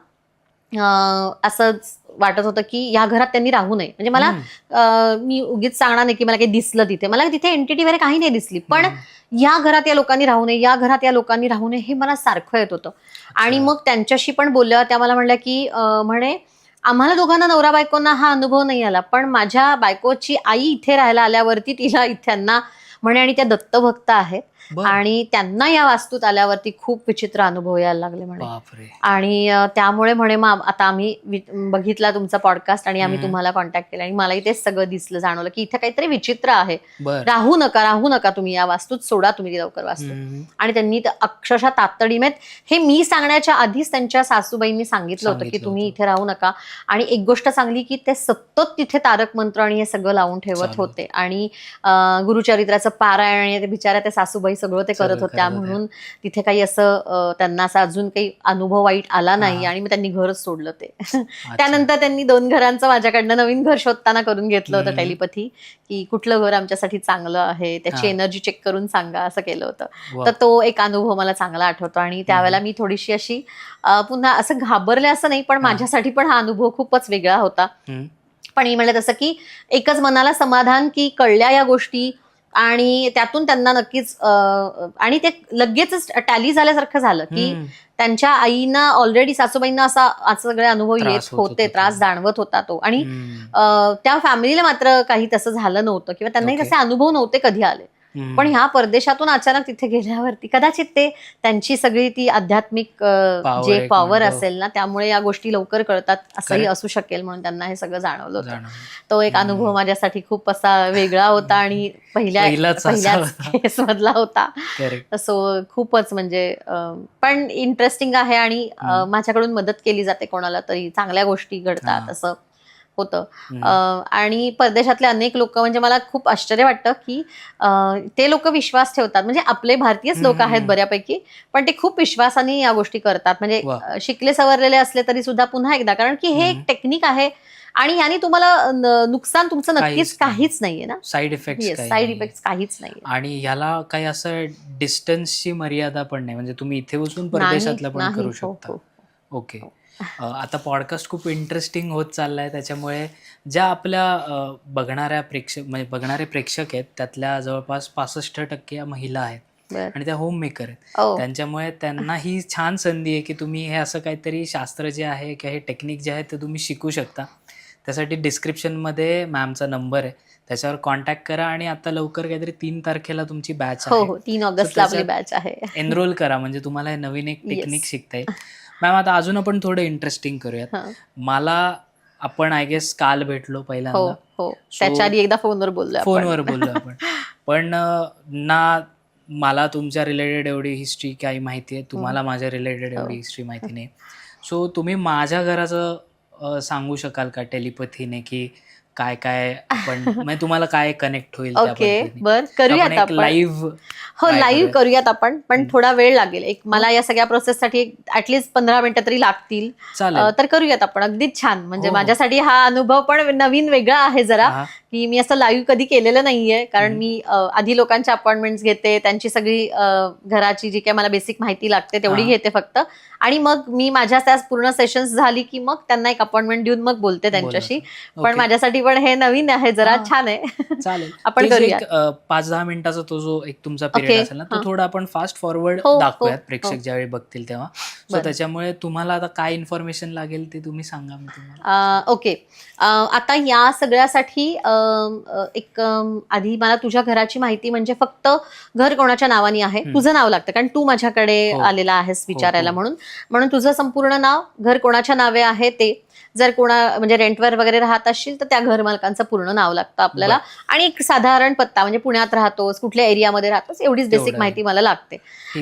असंच वाटत होतं की या घरात त्यांनी राहू नये. म्हणजे मला मी उगीच सांगणार नाही की मला काही दिसलं तिथे, मला तिथे एंटिटी वगैरे काही नाही दिसली, पण या घरात या लोकांनी राहू नये, या घरात या लोकांनी राहू नये हे मला सारखं येत होतं. आणि मग त्यांच्याशी पण बोलल्या, त्या मला म्हणल्या की म्हणे आम्हाला दोघांना नवरा बायकोंना हा अनुभव नाही आला, पण माझ्या बायकोची आई इथे राहायला आल्यावरती तिला त्यांना म्हणे, आणि त्या दत्तभक्त आहेत आणि त्यांना या वास्तूत आल्यावरती खूप विचित्र अनुभव यायला लागले म्हणे. आणि त्यामुळे म्हणे मग आता आम्ही बघितला तुमचा पॉडकास्ट आणि आम्ही तुम्हाला कॉन्टॅक्ट केला आणि मलाही तेच सगळं दिसलं, जाणवलं की इथे काहीतरी विचित्र आहे, राहू नका तुम्ही या वास्तूत, सोडा तुम्ही लवकर वास्तू. आणि त्यांनी अक्षरशः तातडीने, हे मी सांगण्याच्या आधीच त्यांच्या सासूबाईंनी सांगितलं होतं की तुम्ही इथे राहू नका. आणि एक गोष्ट चांगली की ते सतत तिथे तारक मंत्र आणि हे सगळं लावून ठेवत होते आणि गुरुचरित्राचं पारायण, बिचाऱ्या त्या सासूबाई सगळं ते करत होत्या, म्हणून तिथे काही असं त्यांना असं अजून काही अनुभव वाईट आला नाही. आणि मग त्यांनी घरच सोडलं ते. त्यानंतर त्यांनी 2 घरांचं माझ्याकडनं नवीन घर शोधताना करून घेतलं होतं टेलिपॅथी, की कुठलं घर आमच्यासाठी चांगलं आहे, त्याची एनर्जी चेक करून सांगा, असं केलं होतं. तर तो एक अनुभव मला चांगला आठवतो. आणि त्यावेळेला मी थोडीशी अशी पुन्हा असं घाबरले असं नाही, पण माझ्यासाठी पण हा अनुभव खूपच वेगळा होता. पण मी म्हणलं तसं की एकच मनाला समाधान की कळल्या या गोष्टी, आणि त्यातून त्यांना नक्कीच आणि ते लगेचच टॅली झाल्यासारखं झालं की त्यांच्या आईना ऑलरेडी, सासूबाईंना असा सगळे अनुभव येत होते, त्रास जाणवत होता तो. आणि त्या फॅमिलीला मात्र काही तसं झालं नव्हतं किंवा त्यांनाही तसे अनुभव नव्हते कधी आले. पण ह्या परदेशातून अचानक तिथे गेल्यावरती कदाचित ते त्यांची सगळी ती आध्यात्मिक जे पॉवर असेल ना, त्यामुळे या गोष्टी लवकर कळतात असंही असू शकेल, म्हणून त्यांना हे सगळं जाणवलं होतं. तो एक अनुभव माझ्यासाठी खूप असा वेगळा होता आणि पहिल्याच केस मधला होता. सो खूपच म्हणजे पण इंटरेस्टिंग आहे. आणि माझ्याकडून मदत केली जाते कोणाला तरी, चांगल्या गोष्टी घडतात असं होतं. आणि परदेशातले अनेक लोक, म्हणजे मला खूप आश्चर्य वाटतं की ते लोक विश्वास ठेवतात, म्हणजे आपले भारतीयच लोक आहेत बऱ्यापैकी, पण ते खूप विश्वासाने या गोष्टी करतात. म्हणजे शिकले सवरलेले असले तरी सुद्धा पुन्हा एकदा, कारण की हे एक टेक्निक आहे आणि याने तुम्हाला नुकसान तुमचं नक्कीच काहीच नाहीये ना, साईड इफेक्ट काहीच नाही. आणि ह्याला काही असं डिस्टन्सची मर्यादा पण नाही, म्हणजे तुम्ही इथे बसून परदेशातला पण करू शकता. ओके. आता पॉडकास्ट खूप इंटरेस्टिंग होत चाललाय, त्याच्यामुळे ज्या आपल्या बघणारे प्रेक्षक आहेत त्यातल्या जवळपास 65% या महिला आहेत आणि त्या होम मेकर आहेत. त्यांच्यामुळे त्यांना ही छान संधी आहे की तुम्ही हे असं काहीतरी शास्त्र जे आहे किंवा हे टेक्निक जे आहे ते तुम्ही शिकू शकता. त्यासाठी डिस्क्रिप्शनमध्ये मॅमचा नंबर आहे, त्याच्यावर कॉन्टॅक्ट करा. आणि आता लवकर काहीतरी 3 तारखेला तुमची बॅच आहे. 3 ऑगस्टला आपली बॅच आहे. एनरोल करा, म्हणजे तुम्हाला नवीन एक टेक्निक शिकता येईल. मॅम, आता अजून आपण थोडं इंटरेस्टिंग करूयात. मला आपण आय गेस काल भेटलो पहिल्यांदा, त्याच्या आधी एकदा फोनवर बोललो आपण. पण ना मला तुमच्या रिलेटेड एवढी हिस्ट्री काही माहिती आहे, तुम्हाला माझ्या रिलेटेड एवढी हिस्ट्री माहिती नाही. सो तुम्ही माझ्या घराचं सांगू शकाल का टेलिपॅथीने, की काय काय आपण म्हणजे तुम्हाला काय कनेक्ट होईल? ओके, बर, करूयात आपण लाईव्ह करूयात आपण, पण थोडा वेळ लागेल. एक मला या सगळ्या प्रोसेससाठी ऍटलीस्ट 15 मिनिटं तरी लागतील. तर करूयात आपण, अगदीच छान. म्हणजे माझ्यासाठी हा अनुभव पण नवीन वेगळा आहे जरा, की मी असं लाईव्ह कधी केलेलं नाहीये. कारण मी आधी लोकांच्या अपॉइंटमेंट्स घेते, त्यांची सगळी घराची जी काही मला बेसिक माहिती लागते तेवढी घेते फक्त, आणि मग मी माझ्या त्या पूर्ण सेशन्स झाली की मग त्यांना एक अपॉइंटमेंट देऊन मग बोलते त्यांच्याशी. पण माझ्यासाठी पण हे नवीन आहे, जरा छान आहे. चालेल, आपण करूया. 5-10 मिनिटाचा तो जो एक तुमचा पिरियड असेल ना, तो थोडा आपण फास्ट फॉरवर्ड दाखवूयात प्रेक्षक ज्यावेळी बघतील तेव्हा. सो त्याच्यामुळे तुम्हाला आता काय इन्फॉर्मेशन लागेल ते तुम्ही सांगा मी तुम्हाला. ओके, आता या सगळ्यासाठी एक आधी मला तुझ्या घराची माहिती, म्हणजे फक्त घर कोणाच्या नावाने आहे, तुझं नाव लागतं, कारण तू माझ्याकडे आलेला आहेस विचारायला, म्हणून तुझं संपूर्ण नाव, घर कोणाच्या नावे आहे ते, जर कोणा म्हणजे रेंटवर वगैरे राहत असशील तर त्या घर मालकांचं पूर्ण नाव लागतं आपल्याला, आणि एक साधारण पत्ता, म्हणजे पुण्यात राहतोस, कुठल्या एरियामध्ये राहतोस, एवढीच बेसिक माहिती मला लागते.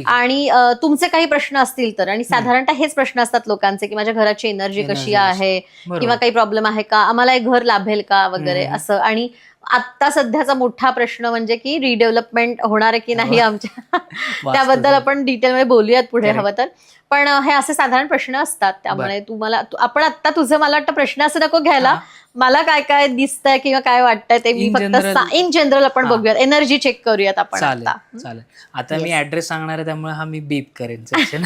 आणि तुमचे काही प्रश्न असतील तर, आणि साधारणतः हेच प्रश्न असतात लोकांचे, की माझ्या घराची एनर्जी कशी आहे, किंवा काही प्रॉब्लेम आहे का, आम्हाला एक घर लाभेल का वगैरे असं. आणि आता सध्याचा मोठा प्रश्न म्हणजे की रिडेव्हलपमेंट होणार आहे की नाही आमच्या, त्याबद्दल आपण डिटेलमध्ये बोलूयात पुढे हवं तर. पण हे असे साधारण प्रश्न असतात, त्यामुळे आपण आता तुझं मला वाटतं प्रश्न असं नको घ्यायला, मला काय काय दिसतंय किंवा काय वाटतंय ते मी In फक्त general- इन जनरल आपण हा. बघूयात, एनर्जी चेक करूयात आपण चालेल आता. चालेल. आता मी Yes. ऍड्रेस सांगणार आहे त्यामुळे हा मी बीप करेन सेक्शन.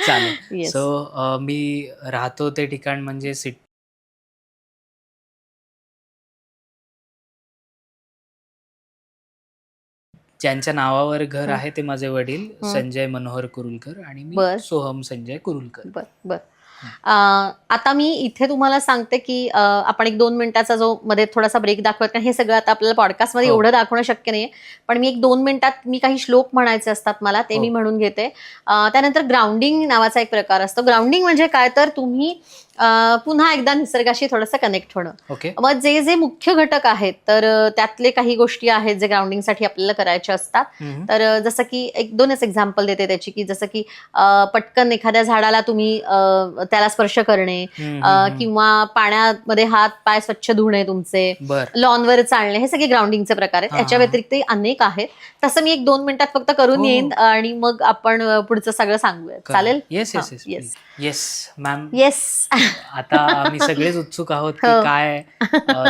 चालेल. Yes. सो मी राहतो ते ठिकाण म्हणजे सिटी ज्यांच्या नावावर घर आहे ते माझे वडील संजय मनोहर कुरुलकर आणि मी बर. सोहम संजय कुरुलकर. बर बर. आता मी इथे तुम्हाला सांगते की आपण 1-2 मिनिटाचा जो मध्ये थोडासा ब्रेक दाखवत, कारण हे सगळं आता आपल्याला पॉडकास्टमध्ये हो. एवढं दाखवणं शक्य नाहीये, पण मी 1-2 मिनिटात मी काही श्लोक म्हणायचे असतात मला, ते हो. मी म्हणून घेते. त्यानंतर ग्राउंडिंग नावाचा एक प्रकार असतो. ग्राउंडिंग म्हणजे काय, तर तुम्ही पुन्हा एकदा निसर्गाशी थोडंसं कनेक्ट होणं. ओके. मग जे जे मुख्य घटक आहेत, तर त्यातले काही गोष्टी आहेत जे ग्राउंडिंगसाठी आपल्याला करायच्या असतात. हम्म. तर जसं की 1-2च एक्झाम्पल देते त्याची, की जसं की पटकन एखाद्या झाडाला तुम्ही त्याला स्पर्श करणे, किंवा पाण्यामध्ये हात पाय स्वच्छ धुणे तुमचे, बर. लॉनवर चालणे, हे सगळे ग्राउंडिंगचे प्रकार आहेत. हा, याच्या हा. व्यतिरिक्त अनेक आहेत. तसं मी 1-2 मिनिटात फक्त करून हो. येईन आणि मग आपण पुढचं सगळं सांगूया. चालेल? येस येस हा, yes yes. Yes ma'am. Yes. आता आम्ही सगळेच उत्सुक आहोत की हो. काय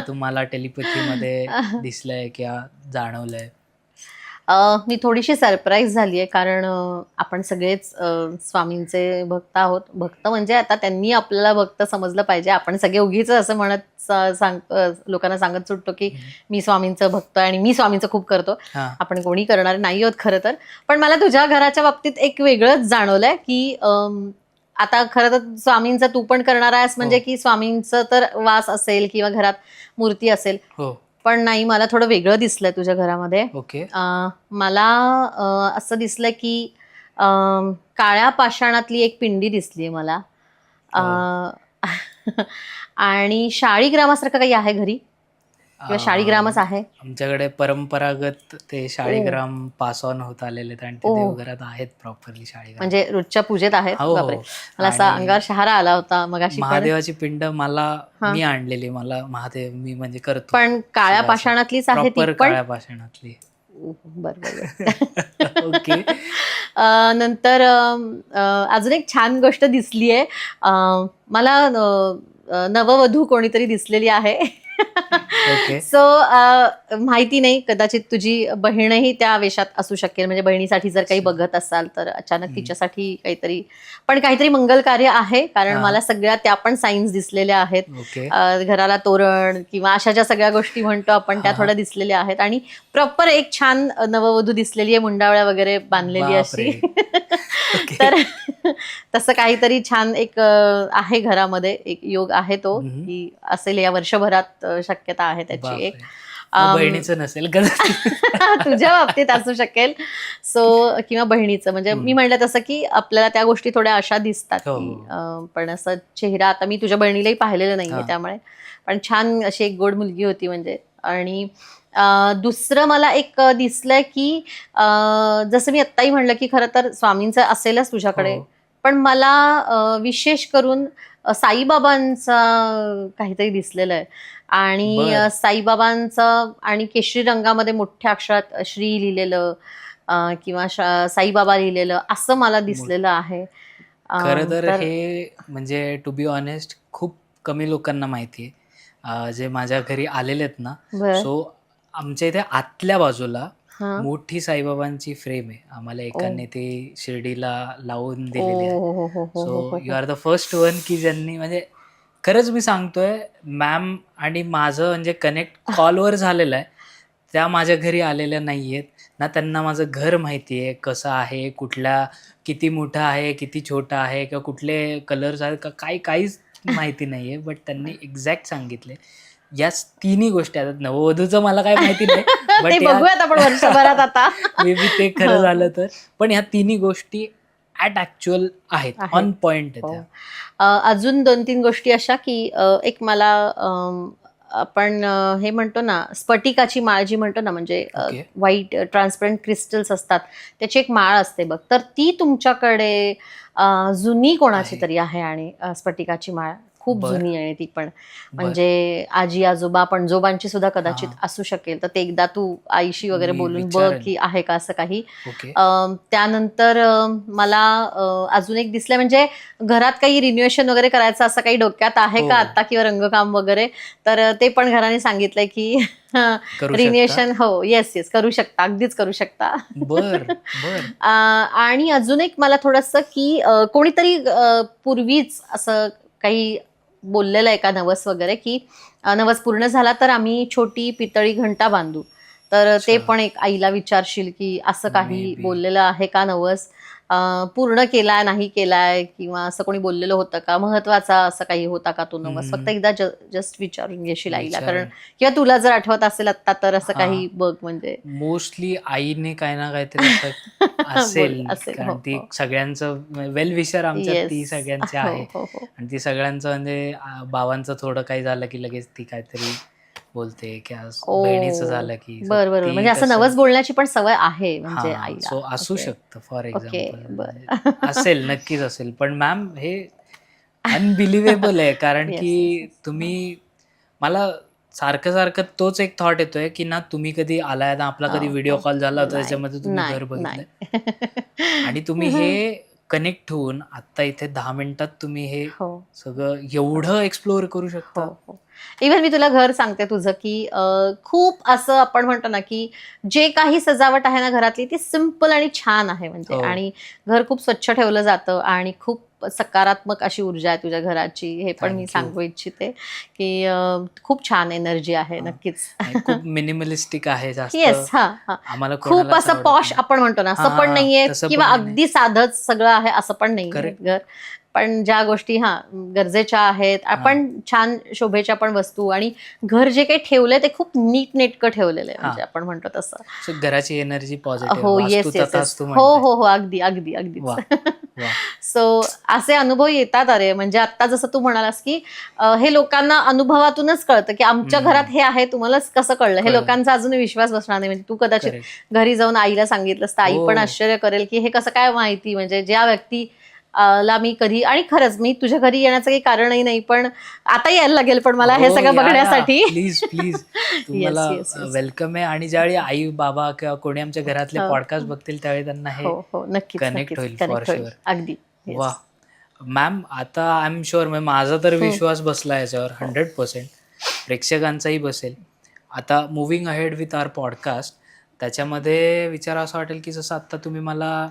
तुम्हाला टेलिपॅथीमध्ये दिसलंय किंवा जाणवलंय. मी थोडीशी सरप्राईज झाली आहे, कारण आपण सगळेच स्वामींचे भक्त आहोत. भक्त म्हणजे आता त्यांनी आपल्याला भक्त समजलं पाहिजे. आपण सगळे उगीच असं म्हणत लोकांना सांगत सुटतो की मी स्वामींचं भक्त आहे आणि मी स्वामींचं खूप करतो. हा. आपण कोणी करणार नाही आहोत खरं तर. पण मला तुझ्या घराच्या बाबतीत एक वेगळंच जाणवलंय की आता खरं तर स्वामींचं तू पण करणार आहेस, म्हणजे की स्वामींचं तर वास असेल किंवा घरात मूर्ती असेल, हो. पण नाही, मला थोडं वेगळं दिसलंय तुझ्या घरामध्ये. ओके. मला असं दिसलं की काळ्या पाषाणातली एक पिंडी दिसली मला. आणि शाळीग्रामासारखं काही आहे घरी, किंवा शाळीग्रामच आहे. आमच्याकडे परंपरागत ते शाळीग्राम पास ऑन होत आलेले आहेत आणि ते ओ. देवघरात आहेत प्रॉपरली शाळीग्राम. म्हणजे रोजच्या पूजेत आहेत. हो, हो. बापरे, मला असा आणि अंगावर शहारा आला होता मगाशी. महादेवाची पिंड हा. मी आणलेली, मला महादेव मी म्हणजे करतो. पण काळ्या सगळं असं. पाषाणातलीच आहे ती प्रॉपर पण. काळ्या पाषाणातली. बरोबर. ओके. नंतर अजून एक छान गोष्ट दिसली आहे. मला नववधू कोणीतरी दिसलेली आहे. ओके. सो माहिती नाही, कदाचित तुझी बहीणही त्या वेशात असू शकेल. म्हणजे बहिणीसाठी जर काही बघत असाल तर अचानक तिच्यासाठी काहीतरी, पण काहीतरी मंगल कार्य आहे, कारण हा. मला सगळ्या त्या पण साईन्स दिसलेल्या आहेत. ओके. घराला तोरण किंवा अशा ज्या सगळ्या गोष्टी म्हणतो आपण, त्या हा. थोड्या दिसलेल्या आहेत. आणि प्रॉपर एक छान नववधू दिसलेली आहे, मुंडावळ्या वगैरे बांधलेली अशी. ओके. तर तसं काहीतरी छान एक आहे घरामध्ये, एक योग आहे तो, की असेल या वर्षभरात शक्यता आहे त्याची एक. मग बहिणीचं नसेल कदाचित. तुझ्या बाबतीत असू शकेल. सो किंवा बहिणीचं, म्हणजे मी म्हणलं तसं की आपल्याला त्या गोष्टी थोड्या अशा दिसतात हो, की पण असं चेहरा, आता मी तुझ्या बहिणीलाही पाहिलेलं नाहीये हा. त्यामुळे, पण छान अशी एक गोड मुलगी होती म्हणजे. आणि दुसरं मला एक दिसलंय की जसं मी आत्ताही म्हणलं की खरं तर स्वामींचं असेलच तुझ्याकडे, हो. पण मला विशेष करून साईबाबांचा काहीतरी दिसलेलं आहे. आणि बर. साईबाबांचं आणि केशरी रंगामध्ये मोठ्या अक्षरात श्री लिहिलेलं, किंवा साईबाबा लिहिलेलं असं मला दिसलेलं आहे. खरं तर हे म्हणजे टू बी ऑनेस्ट खूप कमी लोकांना माहिती आहे, जे माझ्या घरी आलेले आहेत ना. बरं. सो आमच्या इथे आतल्या बाजूला हा. मोठी साईबाबांची फ्रेम आहे. आम्हाला एकाने ते शिर्डीला लावून दिलेली आहे. हो. So you are the first one की ज्यांनी, म्हणजे खरंच मी सांगतोय, मॅम आणि माझं म्हणजे कनेक्ट कॉलवर झालेलं आहे. त्या माझ्या घरी आलेल्या नाही आहेत ना, त्यांना माझं घर माहिती आहे कसं आहे, कुठल्या, किती मोठं आहे, किती छोटं आहे, किंवा कुठले कलर्स आहेत का, काहीच माहिती नाही आहे. बट त्यांनी एक्झॅक्ट सांगितले. या तिन्ही गोष्टी आहेत. नववधूचं मला काय माहिती नाही, ते बघूयात आपण वर्षभरात आता. मे बी ते खरं झालं तर. पण ह्या तिन्ही गोष्टी ॲट ॲक्च्युअल आहेत, ऑन पॉइंट आहेत. अजून 2-3 गोष्टी अशा की एक मला आपण हे म्हणतो ना, स्फटिकाची माळ जी म्हणतो ना, म्हणजे व्हाईट ट्रान्सपरंट क्रिस्टल्स असतात, त्याची एक माळ असते बघ, तर ती तुमच्याकडे जुनी कोणाची तरी आहे. आणि स्फटिकाची माळ खूप बरं. जुनी आहे ती पण, म्हणजे आजी आजोबा पणजोबांची सुद्धा कदाचित हा. असू शकेल. तर ते एकदा तू आईशी वगैरे मी बोलून बघ विचारेन. की आहे का असं काही. ओके. त्यानंतर मला अजून एक दिसलंय, म्हणजे घरात काही रिन्युएशन वगैरे करायचं असं काही डोक्यात आहे हो. का आता, किंवा रंगकाम वगैरे. तर ते पण घराने सांगितलंय की करू शकता. रिन्युएशन हो येस करू शकता, अगदीच करू शकता. बर बर. आणि अजून एक मला थोडंसं की कोणीतरी पूर्वीच असं काही बोललेलं आहे का नवस वगैरे, की नवस पूर्ण झाला तर आम्ही छोटी पितळी घंटा बांधू. तर ते अच्छा. पण एक आईला विचारशील की असं काही Maybe. बोललेलं आहे का नवस, पूर्ण केलाय नाही केलाय, किंवा असं कोणी बोललेलं होतं का, महत्वाचा असं काही होता का तो नवस. फक्त एकदा जस्ट विचारून घेशील आईला, कारण विचारेन. किंवा तुला जर आठवत असेल आत्ता तर असं हा. काही बघ म्हणजे. मोस्टली आईने काही ना काहीतरी असं असेल, असेल. कारण हो ती हो सगळ्यांचं वेल विशर आमच्यात येस. ती सगळ्यांची हो आहे. हो हो आणि ती सगळ्यांचं म्हणजे बाबांचं थोडं काही झालं की लगेच ती काहीतरी बोलते, की आज बहिणीचं ओ झालं की बर बर, ती म्हणजे असं तसं. नवस बोलण्याची पण सवय आहे म्हणजे हा, आईला. सो असू ओके शकतं फॉर ओके एक्झाम्पल. बर. असेल, नक्कीच असेल. पण मॅम हे अनबिलिव्हेबल आहे, कारण येस की येस येस. तुम्ही, मला सारखं सारखं तोच एक थॉट येतोय की ना, तुम्ही कधी आलाय ना, आपला कधी व्हिडिओ कॉल झाला होता नाही त्याच्यामध्ये तुम्ही नाही घर बघितलंय आणि तुम्ही हे नाही. कनेक्ट होऊन आता इथे 10 मिनिटात तुम्ही हे हो सगळं एवढं एक्सप्लोअर करू हो शकता. हो. इव्हन मी तुला घर सांगते तुझं, की खूप असं आपण म्हणतो ना, की जे काही सजावट आहे ना घरातली ती सिम्पल आणि छान आहे म्हणजे. हो. आणि घर खूप स्वच्छ ठेवलं जातं आणि खूप सकारात्मक अशी ऊर्जा आहे तुझ्या घराची, हे पण मी थँक यू. सांगू इच्छिते, की खूप छान एनर्जी आहे हा. नक्कीच. नाही, खूप मिनिमलिस्टिक आहे जास्त. येस हा हा. आम्हाला खूप कोणालाच असं आवडत पॉश नाही. आपण म्हणतो ना, हा असं पण हा, नाहीये, तसं किंवा पण नाही. अगदी साधंच सगळं आहे असं पण नाहीये करेक्ट. घर. पण ज्या गोष्टी गरजेच्या आहेत, आपण छान शोभेच्या पण वस्तू, आणि घर जे काही ठेवलंय ते खूप नीट नेटकं ठेवलेलं आहे, हा, म्हणजे आपण म्हणतो तसं. सो घराची एनर्जी पॉझिटिव्ह, हो वास्तू येस येस येस. तथास्तु हो म्हणताय. हो हो अगदी अगदी अगदीच. वा वा. सो असे अनुभव येतात. अरे म्हणजे आता जसं तू म्हणालास की हे लोकांना अनुभवातूनच कळतं, की आमच्या घरात हे आहे, तुम्हाला कसं कळलं. हे कळलं. लोकांचा अजून विश्वास बसणार नाही. म्हणजे तू कदाचित करेक्ट. घरी जाऊन आईला सांगितलंस तर आई पण हो. आश्चर्य करेल, की हे कसं काय माहिती, म्हणजे ज्या व्यक्ती ला मी कधी, आणि खरंच मी तुझ्या घरी येण्याचं काही कारणही नाही, पण आता यायला लागेल पण मला हे हो, सगळं या या बघण्यासाठी. Please please. येस तुम्हाला येस येस. वेलकम आहे. आणि ज्यावेळी आई बाबा किंवा कोणी आमच्या घरातले पॉडकास्ट बघतील त्यावेळी त्यांना हे हो हो नक्कीच कनेक्ट नक्कीच होईल फॉर कनेक्ट होईल शुअर. अगदी. वा येस. मॅम, आता आय एम शुअर, माझा तर विश्वास बसला याच्यावर 100%. प्रेक्षकांचाही बसेल. आता moving ahead with our podcast, त्याच्यामध्ये विचार असा वाटेल की जसं आत्ता तुम्ही मला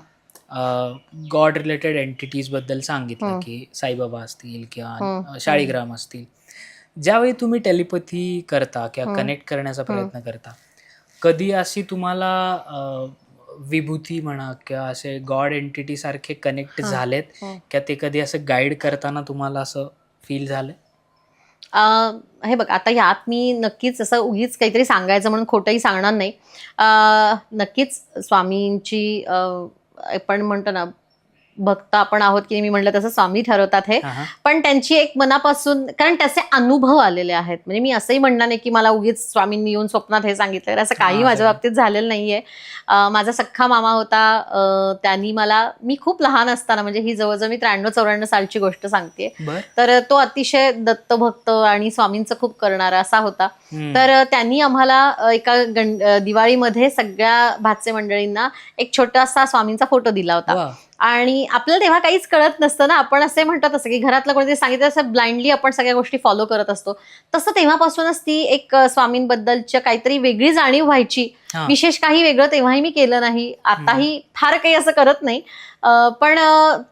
गॉड रिलेटेड एंटिटीजबद्दल सांगितलं, की साईबाबा असतील किंवा शाळीग्राम असतील. ज्यावेळी तुम्ही टेलिपॅथी करता किंवा कनेक्ट करण्याचा प्रयत्न करता, कधी अशी तुम्हाला विभूती म्हणा किंवा असे गॉड एंटिटी सारखे कनेक्ट झालेत किंवा ते कधी असं गाईड करताना तुम्हाला असं फील झालं? हे बघ, आता यात मी नक्कीच असं उगीच काहीतरी सांगायचं म्हणून खोटंही सांगणार नाही. नक्कीच स्वामींची आपण म्हणतो ना, भक्त आपण आहोत की मी म्हटलं तसं स्वामी ठरवतात हे. पण त्यांची एक मनापासून, कारण त्याचे अनुभव आलेले आहेत. म्हणजे मी असंही म्हणणार नाही की मला उगीच स्वामींनी येऊन स्वप्नात हे सांगितलं, असं काही माझ्या बाबतीत झालेलं नाहीये. माझा सख्खा मामा होता, त्यांनी मला, मी खूप लहान असताना, म्हणजे ही जवळजवळ मी 93-94 सालची गोष्ट सांगते, तर तो अतिशय दत्तभक्त आणि स्वामींचं खूप करणारा असा होता. तर त्यांनी आम्हाला एका दिवाळीमध्ये सगळ्या भाचे मंडळींना एक छोटासा स्वामींचा फोटो दिला होता. आणि आपल्याला तेव्हा काहीच कळत नसतं ना, आपण असे म्हणतात असं की घरातलं कोणीतरी सांगितलं असं ब्लाइंडली आपण सगळ्या गोष्टी फॉलो करत असतो. तसं तेव्हापासूनच ती एक स्वामींबद्दलच्या काहीतरी वेगळी जाणीव व्हायची. विशेष काही वेगळं तेव्हाही मी केलं नाही, आताही फार काही असं करत नाही, पण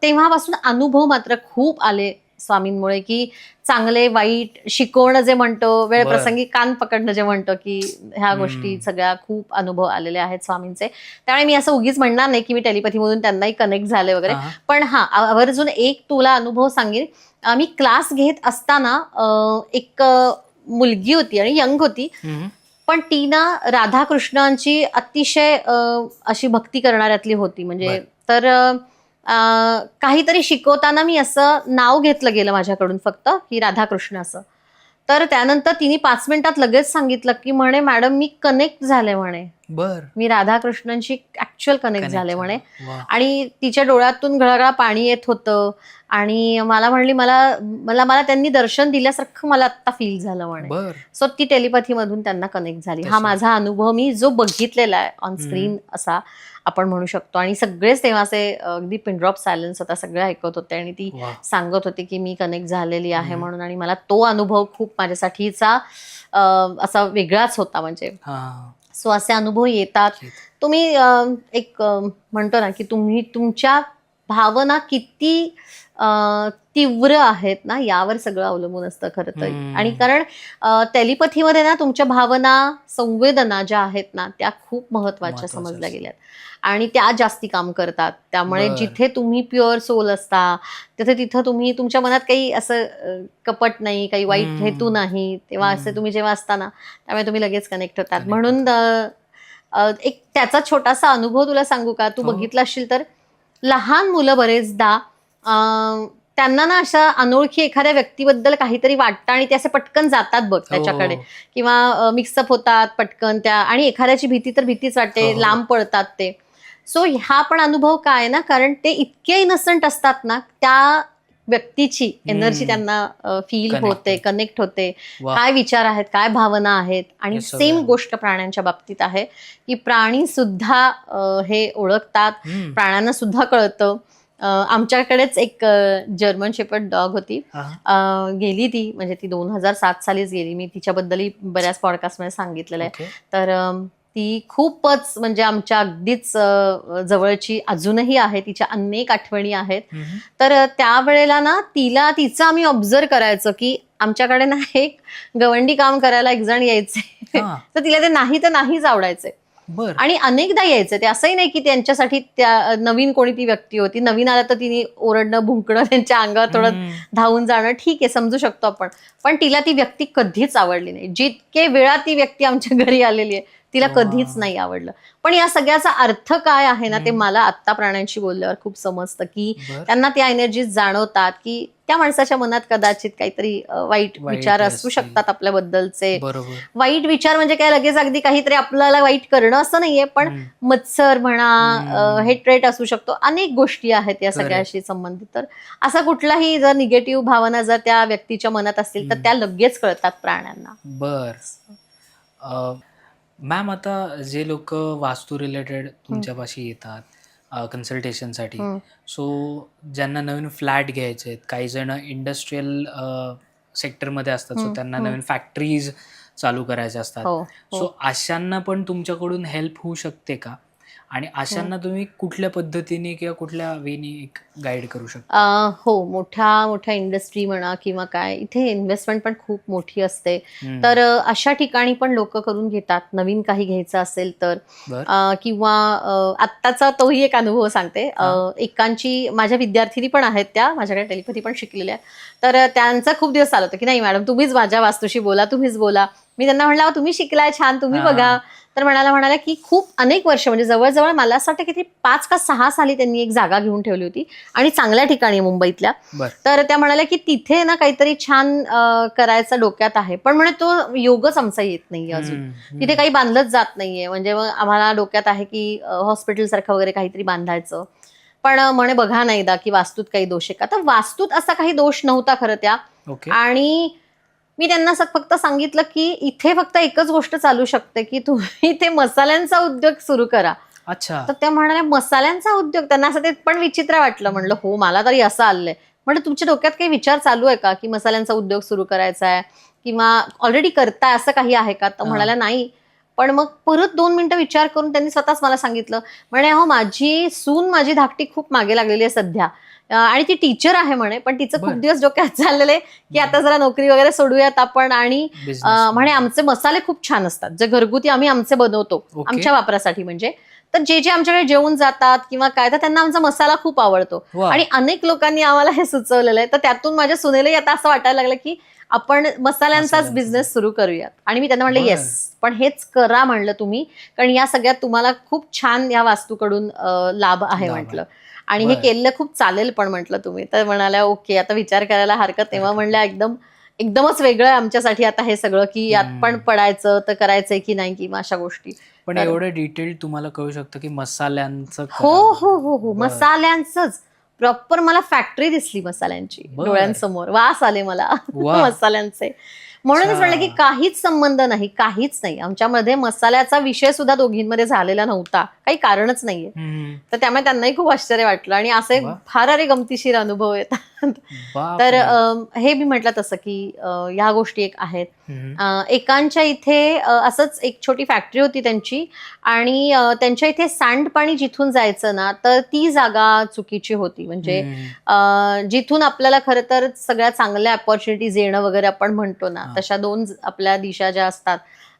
तेव्हापासून अनुभव मात्र खूप आले स्वामींमुळे, की चांगले वाईट शिकवणं जे म्हणतो, वेळ प्रसंगी कान पकडणं जे म्हणतो, की ह्या गोष्टी सगळ्या खूप अनुभव आलेले आहेत स्वामींचे. त्यामुळे मी असं उगीच म्हणणार नाही की मी टेलिपॅथीमधून त्यांनाही कनेक्ट झाले वगैरे. पण आवर्जून एक तुला अनुभव सांगेन. मी क्लास घेत असताना एक मुलगी होती आणि यंग होती, पण ती ना राधाकृष्णांची अतिशय अशी भक्ती करणाऱ्यातली होती. म्हणजे तर काहीतरी शिकवताना मी असं नाव घेतलं गेलं माझ्याकडून फक्त, की राधाकृष्ण असं. तर त्यानंतर तिने 5 मिनिटात लगेच सांगितलं की म्हणे मॅडम मी कनेक्ट झाले म्हणे. बर. मी राधाकृष्णांशी ऍक्च्युअल कनेक्ट Connect झाले म्हणे. वा. आणि तिच्या डोळ्यातून घळघळा पाणी येत होतं आणि मला म्हणली मला मला मला त्यांनी दर्शन दिल्यासारखं मला आत्ता फील झालं म्हणे. बर. सो ती टेलिपॅथी मधून त्यांना कनेक्ट झाली. हा तशी. माझा अनुभव मी जो बघितलेला आहे ऑन स्क्रीन असा आपण म्हणू शकतो. आणि सगळेच तेव्हा असे अगदी पिनड्रॉप सायलेन्स होता, सगळे ऐकत होते आणि ती वा. सांगत होती की मी कनेक्ट झालेली आहे म्हणून. आणि मला तो अनुभव खूप माझ्यासाठीचा असा वेगळाच होता म्हणजे. हा. सो असे अनुभव येतात. तुम्ही एक म्हणतो ना की तुम्ही तुमच्या भावना किती तीव्र आहेत ना यावर सगळं अवलंबून असतं खरं तर. आणि कारण टेलिपॅथीमध्ये ना तुमच्या भावना, संवेदना ज्या आहेत ना त्या खूप महत्वाच्या समजल्या गेल्यात आणि त्या जास्ती काम करतात. त्यामुळे जिथे तुम्ही प्युअर सोल असता तिथं तुम्ही तुमच्या मनात काही असं कपट नाही, काही वाईट हेतू नाही, तेव्हा असे तुम्ही जेव्हा असता ना त्यामुळे तुम्ही लगेच कनेक्ट होतात. म्हणून एक त्याचा छोटासा अनुभव तुला सांगू का, तू बघितला असशील तर लहान मुलं बरेचदा त्यांना ना अशा अनोळखी एखाद्या व्यक्तीबद्दल काहीतरी वाटतं आणि ते असे पटकन जातात बघ त्याच्याकडे किंवा मिक्सअप होतात पटकन त्या आणि एखाद्याची भीती तर भीतीच वाटते, लांब पळतात ते. सो हा पण अनुभव काय ना, कारण ते इतके इनोसंट असतात ना त्या व्यक्तीची एनर्जी त्यांना फील होते, कनेक्ट होते. काय विचार आहेत, काय भावना आहेत. आणि सेम गोष्ट प्राण्यांच्या बाबतीत आहे की प्राणी सुद्धा हे ओळखतात, प्राण्यांना सुद्धा कळतं. आमच्याकडेच एक जर्मन शेपर्ड डॉग होती, गेली ती म्हणजे ती 2007 सालीच गेली. मी तिच्याबद्दलही बऱ्याच पॉडकास्टमध्ये सांगितलेलं आहे. तर ती खूपच म्हणजे आमच्या अगदीच जवळची अजूनही आहे, तिच्या अनेक आठवणी आहेत. तर त्यावेळेला ना तिचं आम्ही ऑब्झर्व करायचो की आमच्याकडे ना एक गवंडी काम करायला एक जण यायचे तर तिला ते नाही तर नाहीच आवडायचे. आणि अनेकदा यायचे ते, असंही नाही की त्यांच्यासाठी त्या नवीन कोणी ती व्यक्ती होती, नवीन आला तर तिने ओरडणं भुंकणं त्यांच्या अंगावर थोडं धावून जाणं ठीक आहे, समजू शकतो आपण. पण तिला ती व्यक्ती कधीच आवडली नाही. जितके वेळा ती व्यक्ती आमच्या घरी आलेली आहे तिला कधीच नाही आवडलं. पण या सगळ्याचा अर्थ काय आहे ना ते मला आत्ता प्राण्यांशी बोलल्यावर खूप समजतं की त्यांना त्या एनर्जीज जाणवतात की त्या माणसाच्या मनात कदाचित काहीतरी वाईट विचार असू शकतात आपल्याबद्दलचे. वाईट विचार म्हणजे काय लगेच अगदी काहीतरी आपल्याला वाईट करणं असं नाहीये, पण मत्सर म्हणा, हेट्रेट असू शकतो, अनेक गोष्टी आहेत या सगळ्याशी संबंधित. तर असा कुठलाही जर निगेटिव्ह भावना जर त्या व्यक्तीच्या मनात असतील तर त्या लगेच कळतात प्राण्यांना. बर. मॅम, आता जे लोक वास्तू रिलेटेड तुमच्यापाशी येतात कन्सल्टेशनसाठी, सो ज्यांना नवीन फ्लॅट घ्यायचे आहेत, काही जण इंडस्ट्रियल सेक्टरमध्ये असतात, सो त्यांना नवीन फॅक्टरीज चालू करायच्या असतात, सो अशांना पण तुमच्याकडून हेल्प होऊ शकते का? आणि अशांना तुम्ही कुठल्या पद्धतीने किंवा कुठल्या वेने गाईड करू शकता? हो, मोठ्या इंडस्ट्री म्हणा किंवा काय, इथे इन्व्हेस्टमेंट पण खूप मोठी असते. तर अशा ठिकाणी पण लोक करून घेतात नवीन काही घ्यायचं असेल तर. किंवा आत्ताचा तोही एक अनुभव सांगते. एकांची माझ्या विद्यार्थिनी पण आहेत, त्या माझ्याकडे टेलिपॅथी पण शिकलेल्या. तर त्यांचा खूप दिवस चालू होतं की नाही मॅडम तुम्हीच माझ्या वास्तूशी बोला, तुम्हीच बोला. मी त्यांना म्हणलं तुम्ही शिकलाय छान, तुम्ही बघा. तर म्हणाल्या की खूप अनेक वर्ष म्हणजे जवळजवळ मला असं वाटतं की ती 5 का 6 साली त्यांनी एक जागा घेऊन ठेवली होती आणि चांगल्या ठिकाणी मुंबईतल्या. तर त्या म्हणाल्या की तिथे ना काहीतरी छान करायचं डोक्यात आहे, पण म्हणे तो योगच आमचा येत नाहीये अजून, तिथे काही बांधलंच जात नाहीये. म्हणजे मग आम्हाला डोक्यात आहे की हॉस्पिटल सारखं वगैरे काहीतरी बांधायचं, पण म्हणे बघा ना एकदा की वास्तूत काही दोष आहे का. तर वास्तूत असा काही दोष नव्हता खरं त्या. आणि मी त्यांना फक्त सांगितलं की इथे फक्त एकच गोष्ट चालू शकते की तुम्ही इथे मसाल्यांचा उद्योग सुरू करा. अच्छा. तर त्या म्हणाल्या मसाल्यांचा उद्योग, त्यांना असं ते पण विचित्र वाटलं. म्हणलं हो मला तरी असं आलंय. म्हणजे तुमच्या डोक्यात काही विचार चालू आहे का की मसाल्यांचा उद्योग सुरू करायचा आहे किंवा ऑलरेडी करताय असं काही आहे का. तर म्हणाल्या नाही. पण मग परत 2 मिनिटं विचार करून त्यांनी स्वतःच मला सांगितलं, म्हणे हो माझी सून माझी धाकटी खूप मागे लागलेली आहे सध्या आणि ती टीचर आहे म्हणे, पण तिचं खूप दिवस डोक्यात चाललेलं आहे की आता जरा नोकरी वगैरे सोडूयात आपण. आणि म्हणे आमचे मसाले खूप छान असतात, जे घरगुती आम्ही आमचे बनवतो आमच्या वापरासाठी. म्हणजे तर जे आमच्याकडे जेवून जातात किंवा काय तर त्यांना आमचा मसाला खूप आवडतो. आणि अनेक लोकांनी आम्हाला हे सुचवलेलं आहे. तर त्यातून माझ्या सुनेलाही आता असं वाटायला लागलं की आपण मसाल्यांचाच बिझनेस सुरू करूयात. आणि मी त्यांना म्हणलं येस, पण हेच करा म्हणलं तुम्ही, कारण या सगळ्यात तुम्हाला खूप छान या वास्तूकडून लाभ आहे म्हटलं. आणि हे केलेलं खूप चालेल पण म्हटलं तुम्ही. तर म्हणाल्या ओके आता विचार करायला हरकत. तेव्हा म्हणल्या एकदम एकदमच वेगळं आहे आमच्यासाठी आता हे सगळं, की यात पण पडायचं तर करायचंय की नाही किंवा अशा गोष्टी. पण एवढं डिटेल तुम्हाला कळू शकतं की मसाल्यांचं हो करावं. हो हो हो, बरं. मसाल्यांचंच प्रॉपर मला फॅक्टरी दिसली मसाल्यांची बरं. डोळ्यांसमोर, वास आले मला वा. मसाल्यांचे. म्हणूनच अच्छा. म्हणलं की काहीच संबंध नाही, काहीच नाही आमच्यामध्ये. मसाल्याचा विषय सुद्her दोघींमध्ये झालेला नव्हता, काही कारणच नाहीये. हम्म. तर त्यामुळे त्यांनाही खूप आश्चर्य वाटलं आणि असे वा. फार अरे गमतीशीर अनुभव येतात. तर बापरे. हे मी म्हटलं तसं की ह्या गोष्टी एक आहेत. हम्म. एकांच्या इथे असंच एक छोटी फॅक्टरी होती त्यांची आणि त्यांच्या इथे सांडपाणी जिथून जायचं ना, तर ती जागा चुकीची होती. म्हणजे हम्म. जिथून आपल्याला खरं तर सगळ्या चांगल्या अपॉर्च्युनिटीज येणं वगैरे आपण म्हणतो ना, हा. तशा दोन आपल्या दिशा ज्या असतात,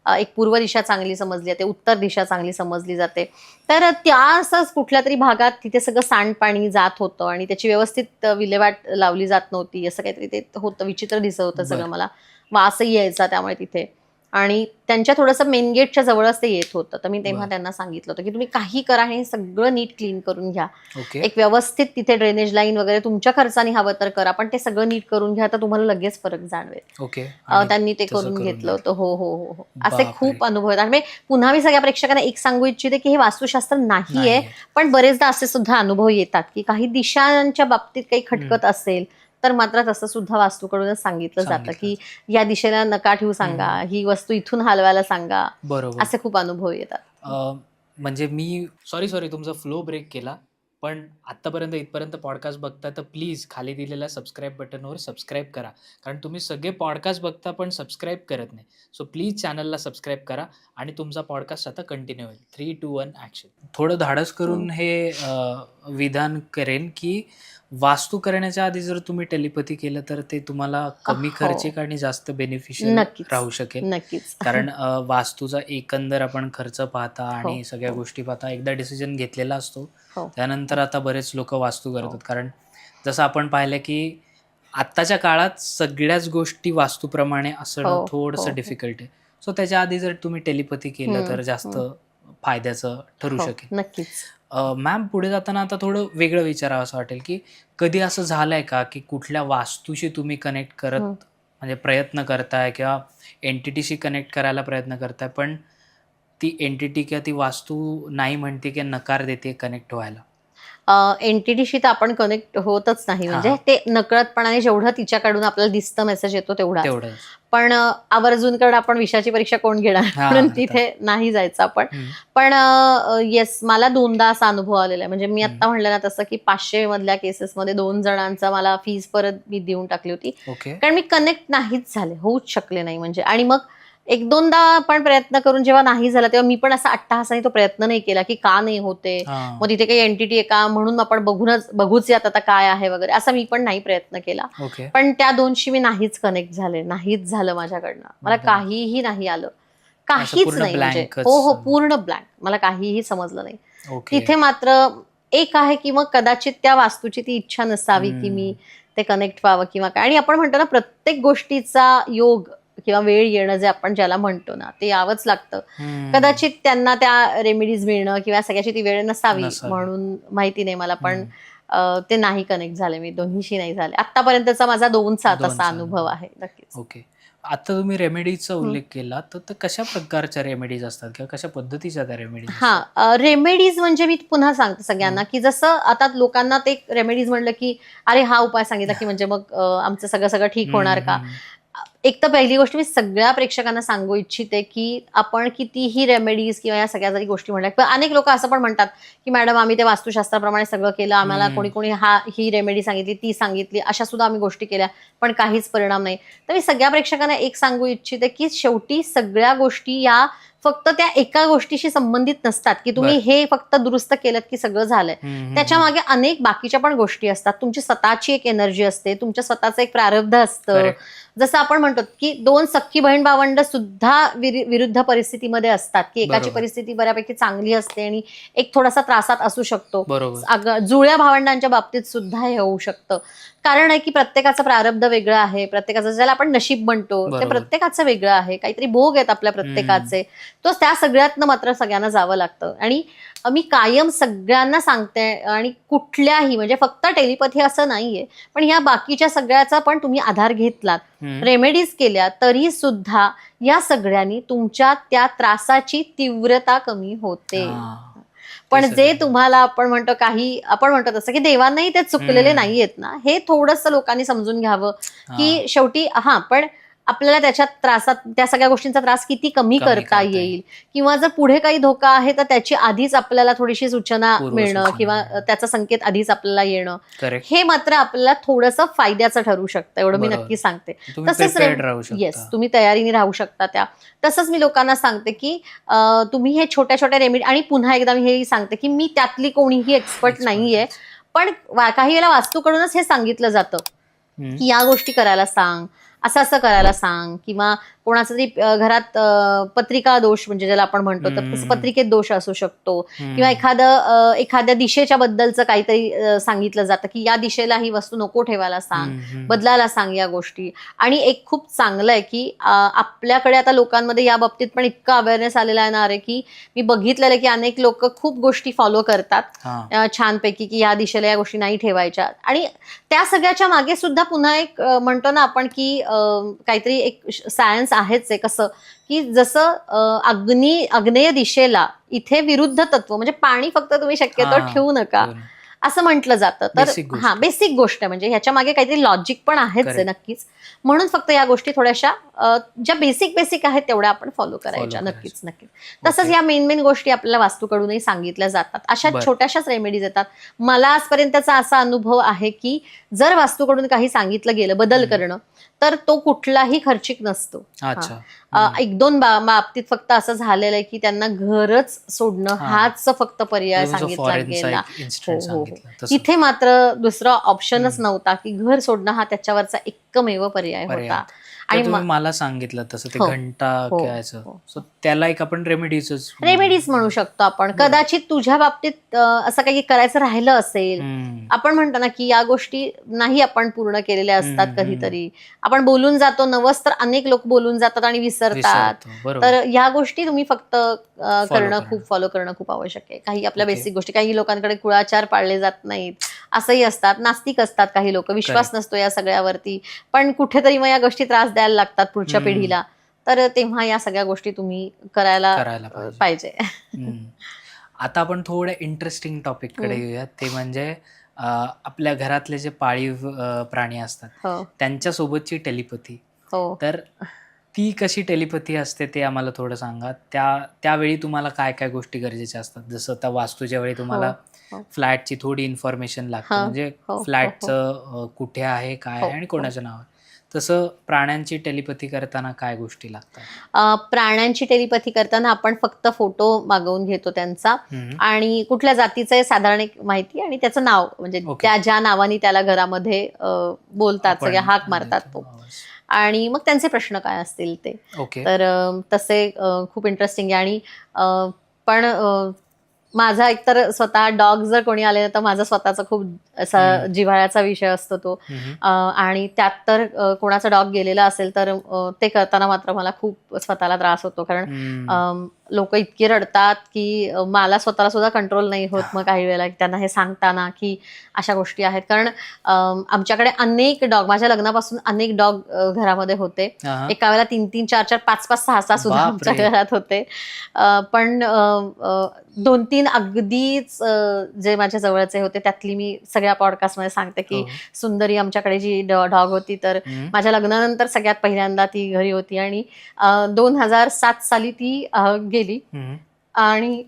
एक पूर्व दिशा चांगली समजली जाते, उत्तर दिशा चांगली समजली जाते. तर त्या असंच कुठल्या तरी भागात तिथे सगळं सांडपाणी जात होतं आणि त्याची व्यवस्थित विल्हेवाट लावली जात नव्हती. असं काहीतरी ते होतं, विचित्र दिसत होतं सगळं. बरं. मला वासही यायचा त्यामुळे तिथे. आणि त्यांच्या थोडंसं मेन गेटच्या जवळच ते येत होतं. तर मी तेव्हा बरं. त्यांना सांगितलं होतं की तुम्ही काही करा, हे सगळं नीट क्लीन करून घ्या. ओके. एक व्यवस्थित तिथे ड्रेनेज लाईन वगैरे तुमच्या खर्चाने हवं तर करा, पण ते सगळं नीट करून घ्या, तर तुम्हाला लगेच फरक जाणवेल. ओके. त्यांनी ते तसं करून करून घेतलं दिलं. होतं. हो हो हो हो. असे बापरे. खूप अनुभव आहेत. आणि पुन्हा मी सगळ्या प्रेक्षकांना एक सांगू इच्छिते की हे वास्तुशास्त्र नाहीये, नाहीये. पण बरेचदा असे सुद्धा अनुभव येतात की काही दिशांच्या बाबतीत काही खटकत असेल तर मात्र तसं सुद्धा वास्तूकडूनच सांगितलं जातं की या दिशेला नका ठेवू सांगा, ही वस्तू इथून हलवायला सांगा. बरोबर. असे खूप अनुभव येतात. म्हणजे मी सॉरी तुमचा फ्लो ब्रेक केला, पण आत्तापर्यंत इथपर्यंत पॉडकास्ट बघता तर प्लीज खाली दिलेल्या सबस्क्राईब बटनवर सबस्क्राईब करा, कारण तुम्ही सगळे पॉडकास्ट बघता पण सबस्क्राईब करत नाही. सो प्लीज चॅनलला सबस्क्राईब करा आणि तुमचा पॉडकास्ट आता कंटिन्यू होईल. 3, 2, 1 ॲक्शन. थोडं धाडस करून हे विधान करेन की वास्तू करण्याच्या आधी जर तुम्ही टेलिपॅथी केलं तर ते तुम्हाला कमी हो. खर्चिक आणि जास्त बेनिफिशियल नक्कीच राहू शकेल. नक्कीच. कारण वास्तूचा एकंदर आपण खर्च पाहता हो, आणि सगळ्या हो. गोष्टी पाहता एकदा डिसिजन घेतलेला असतो. हो. त्यानंतर आता बरेच लोक वास्तू हो. करतात, कारण जसं आपण पाहिलं की आत्ताच्या काळात सगळ्याच गोष्टी वास्तूप्रमाणे असणं हो, हो, थोडंसं हो. डिफिकल्ट आहे. सो त्याच्या आधी जर तुम्ही टेलिपॅथी केलं तर जास्त फायद्याचं ठरू हो, शकेल. नक्कीच. मॅम, पुढे जाताना आता थोडं वेगळं विचारावं असं वाटेल की कधी असं झालंय का की कुठल्या वास्तूशी तुम्ही कनेक्ट करत म्हणजे प्रयत्न करताय किंवा एंटिटीशी कनेक्ट करायला प्रयत्न करताय, पण ती एंटिटी किंवा ती वास्तू नाही म्हणते की नकार देते कनेक्ट व्हायला? एनटीटीशी तर आपण कनेक्ट होतच नाही. हा, म्हणजे हा. ते नकळतपणाने जेवढं तिच्याकडून आपल्याला दिसतं, मेसेज येतो तेवढाच. तेवढंच. पण आवर्जून आपण विषयाची परीक्षा कोण घेणार, हा, म्हणून आता. तिथे नाही जायचं आपण. हम्म. पण येस, मला 2दा असा अनुभव आलेला आहे. म्हणजे मी हम्म. आता म्हणलं ना तसं की 500 मधल्या केसेसमध्ये 2 जणांचा मला फीस परत मी देऊन टाकली होती, ओके. कारण मी कनेक्ट नाहीच झाले, होऊच शकले नाही. म्हणजे आणि मग 1-2दा आपण प्रयत्न करून जेव्हा नाही झाला तेव्हा मी पण असा अट्टहासाने तो प्रयत्न नाही केला की का नाही होते, हा. मग तिथे काही एंटिटी आहे का, म्हणून आपण बघूच यात आता काय आहे वगैरे, असा मी पण नाही प्रयत्न केला. ओके. पण त्या 2शी मी नाहीच कनेक्ट झाले, नाहीच झालं माझ्याकडनं. मला बरं. काहीही नाही आलं, असं काहीच पूर्ण नाही. म्हणजे blankच. हो हो, पूर्ण ब्लँक. मला काहीही समजलं नाही. ओके. तिथे मात्र एक आहे की मग कदाचित त्या वास्तूची ती इच्छा नसावी की मी ते कनेक्ट व्हावं किंवा काय. आणि आपण म्हणतो ना, प्रत्येक गोष्टीचा योग किंवा वेळ येणं जे आपण ज्याला म्हणतो ना, ते यावंच लागतं. कदाचित त्यांना त्या रेमेडीज मिळणं किंवा सगळ्याची ती वेळ नसावी, म्हणून माहिती नाही मला. पण ते नाही कनेक्ट झाले, मी दोन्हीशी नाही झाले. आतापर्यंतचा माझा 2चा तसा अनुभव आहे. नक्कीच. ओके. आता तुम्ही रेमेडीजचा उल्लेख केला, तर कशा प्रकारच्या रेमेडीज असतात किंवा कशा पद्धतीच्या त्या रेमेडीज? हा, रेमेडीज म्हणजे मी पुन्हा सांगते सगळ्यांना की जसं आता लोकांना ते रेमेडीज म्हणलं की अरे हा उपाय सांगितला की म्हणजे मग आमचं सगळं ठीक होणार का. एक तर पहिली गोष्ट मी सगळ्या प्रेक्षकांना सांगू इच्छिते की आपण कितीही रेमेडीज किंवा या सगळ्या जरी गोष्टी म्हणल्या, पण अनेक लोक असं पण म्हणतात की मॅडम आम्ही ते वास्तुशास्त्राप्रमाणे सगळं केलं, आम्हाला कोणी ही रेमेडी सांगितली, ती सांगितली, अशा सुद्धा आम्ही गोष्टी केल्या, पण काहीच परिणाम नाही. तर मी सगळ्या प्रेक्षकांना एक सांगू इच्छिते की शेवटी सगळ्या गोष्टी या फक्त त्या एका गोष्टीशी संबंधित नसतात की तुम्ही हे फक्त दुरुस्त केलं की सगळं झालंय. त्याच्या मागे अनेक बाकीच्या पण गोष्टी असतात. तुमची स्वतःची एक एनर्जी असते, तुमच्या स्वतःचं एक प्रारब्ध असतं. जसं आपण म्हणतो की 2 सख्खी बहीण भावंड सुद्धा विरुद्ध परिस्थितीमध्ये असतात, की एकाची बरोबर. परिस्थिती बऱ्यापैकी चांगली असते आणि एक थोडासा त्रासात असू शकतो. बरोबर. जुळ्या भावंडांच्या बाबतीत सुद्धा हे होऊ शकतं. कारण आहे की प्रत्येकाचं प्रारब्ध वेगळं आहे, प्रत्येकाचं ज्याला आपण नशीब म्हणतो ते बरोबर. प्रत्येकाचं वेगळं आहे, काहीतरी भोग आहेत आपल्या प्रत्येकाचे. तो त्या सगळ्यातनं मात्र सगळ्यांना जावं लागतं. आणि मी कायम सगळ्यांना सांगते, आणि कुठल्याही म्हणजे फक्त टेलिपॅथी असं नाहीये, पण ह्या बाकीच्या सगळ्याचा पण तुम्ही आधार घेतलात, रेमेडीज केल्या, तरी सुद्धा या सगळ्यांनी तुमच्या त्या त्रासाची तीव्रता कमी होते. पण जे तुम्हाला आपण म्हणतो तसं की देवांनाही ते चुकलेले नाहीयेत ना, हे थोडंसं लोकांनी समजून घ्यावं की शेवटी पण आपल्याला त्याच्या त्रासात त्या सगळ्या गोष्टींचा त्रास किती कमी करता येईल, किंवा जर पुढे काही धोका आहे तर त्याची आधीच आपल्याला थोडीशी सूचना मिळणं किंवा त्याचा संकेत आधीच आपल्याला येणं, हे मात्र आपल्याला थोडंसं फायद्याचं ठरू शकतं, एवढं मी नक्की सांगते. तसंच येस, तुम्ही तयारीने राहू शकता त्या. तसंच मी लोकांना सांगते की तुम्ही हे छोट्या छोट्या रेमेडी, आणि पुन्हा एकदा मी हे सांगते की मी त्यातली कोणीही एक्सपर्ट नाहीये, पण काही वेळेला वास्तूकडूनच हे सांगितलं जातं की या गोष्टी करायला सांग, असं असं करायला सांग, किंवा कोणाचा तरी घरात पत्रिका दोष म्हणजे ज्याला आपण म्हणतो, तर पत्रिकेत दोष असू शकतो, किंवा एखाद्या दिशेच्या बद्दलचं काहीतरी सांगितलं जातं की या दिशेला ही वस्तू नको ठेवायला सांग, बदलायला सांग या गोष्टी. आणि एक खूप चांगलं आहे की आपल्याकडे आता लोकांमध्ये या बाबतीत पण इतका अवेअरनेस आलेला आहे ना, अरे की मी बघितलेलं की अनेक लोक खूप गोष्टी फॉलो करतात छानपैकी, की या दिशेला या गोष्टी नाही ठेवायच्या. आणि त्या सगळ्याच्या मागे सुद्धा पुन्हा एक म्हणतो ना आपण की काहीतरी एक सायन्स आहेच आहे. कसं की जसं आग्नेय दिशेला इथे विरुद्ध तत्व म्हणजे पाणी फक्त तुम्ही शक्यतो ठेवू नका असं म्हटलं जातं. तर बेसिक गोष्ट आहे, म्हणजे ह्याच्या मागे काहीतरी लॉजिक पण आहेच आहे नक्कीच. म्हणून फक्त या गोष्टी थोड्याशा ज्या बेसिक आहेत तेवढ्या आपण फॉलो करायच्या. नक्कीच. तसंच या मेन गोष्टी आपल्याला वास्तूकडूनही सांगितल्या जातात. अशा छोट्याशाच रेमेडीज येतात. मला आजपर्यंतचा असा अनुभव आहे की जर वास्तूकडून काही सांगितलं गेलं बदल करणं, तर तो कुठलाही खर्चिक नसतो. 1-2 बाबतीत फक्त असं झालेलं आहे की त्यांना घरच सोडणं हाच फक्त पर्याय सांगितला गेला. तिथे मात्र दुसरा ऑप्शनच नव्हता की घर सोडणं हा त्याच्यावरचा एकमेव पर्याय होता. आणि मला सांगितलं तसं ते घंटा खेळायचं, त्याला एक आपण रेमेडीज म्हणू शकतो आपण. कदाचित तुझ्या बाबतीत असं काही करायचं राहिलं असेल, आपण म्हणतो ना की या गोष्टी नाही आपण पूर्ण केलेल्या असतात. कधीतरी आपण बोलून जातो, नवस तर अनेक लोक बोलून जातात आणि विसरतात. तर या गोष्टी तुम्ही फक्त फॉलो करणं खूप आवश्यक आहे. काही आपल्या बेसिक गोष्टी, काही लोकांकडे कुळाचार पाळले जात नाहीत, असंही असतात, नास्तिक असतात काही लोक, विश्वास नसतो या सगळ्यावरती, पण कुठेतरी मग या गोष्टी त्रास द्यायला लागतात पुढच्या पिढीला. तर तेव्हा या सगळ्या गोष्टी तुम्ही करायला पाहिजे. आता आपण थोड्या इंटरेस्टिंग टॉपिक कडे येऊयात, ते म्हणजे आपल्या घरातले जे पाळीव प्राणी असतात त्यांच्यासोबतची टेलिपॅथी. तर ती कशी टेलिपॅथी असते ते आम्हाला थोडं सांगा. त्यावेळी तुम्हाला काय काय गोष्टी गरजेच्या असतात, जसं त्या वास्तूच्या वेळी तुम्हाला फ्लॅटची थोडी इन्फॉर्मेशन लागते, म्हणजे फ्लॅटचं कुठे आहे, काय आहे आणि कोणाचं नाव आहे. तसं प्राण्यांची टेलिपॅथी करताना काय गोष्टी लागतात? प्राण्यांची टेलिपॅथी करताना आपण फक्त फोटो मागवून घेतो त्यांचा, आणि कुठल्या जातीचं आहे साधारण एक माहिती, आणि त्याचं नाव, म्हणजे त्या ज्या नावाने त्याला घरामध्ये बोलतात, सगळ्या हाक मारतात तो, आणि मग त्यांचे प्रश्न काय असतील ते. तर तसे खूप इंटरेस्टिंग आहे. आणि पण माझा एकतर स्वतः डॉग जर कोणी आले तर माझा स्वतःचा खूप असा जिव्हाळ्याचा विषय असतो तो. आणि त्यात तर कोणाचा डॉग गेलेला असेल तर ते करताना मात्र मला खूप स्वतःला त्रास होतो, कारण लोक इतके रडतात की मला स्वतःला सुद्धा कंट्रोल नाही होत मग काही वेळेला त्यांना हे सांगताना की अशा गोष्टी आहेत. कारण आमच्याकडे अनेक डॉग, माझ्या लग्नापासून अनेक डॉग घरामध्ये होते. एका वेळेला 3-3, 4-4, 5-5, 6-6 सुद्धा आमच्या घरात होते. पण 2-3 अगदीच जे माझ्या जवळचे होते त्यातली मी सगळ्या पॉडकास्टमध्ये सांगते की सुंदरी आमच्याकडे जी डॉग होती, तर माझ्या लग्नानंतर सगळ्यात पहिल्यांदा ती घरी होती, आणि 2007 साली ती गेली, आणि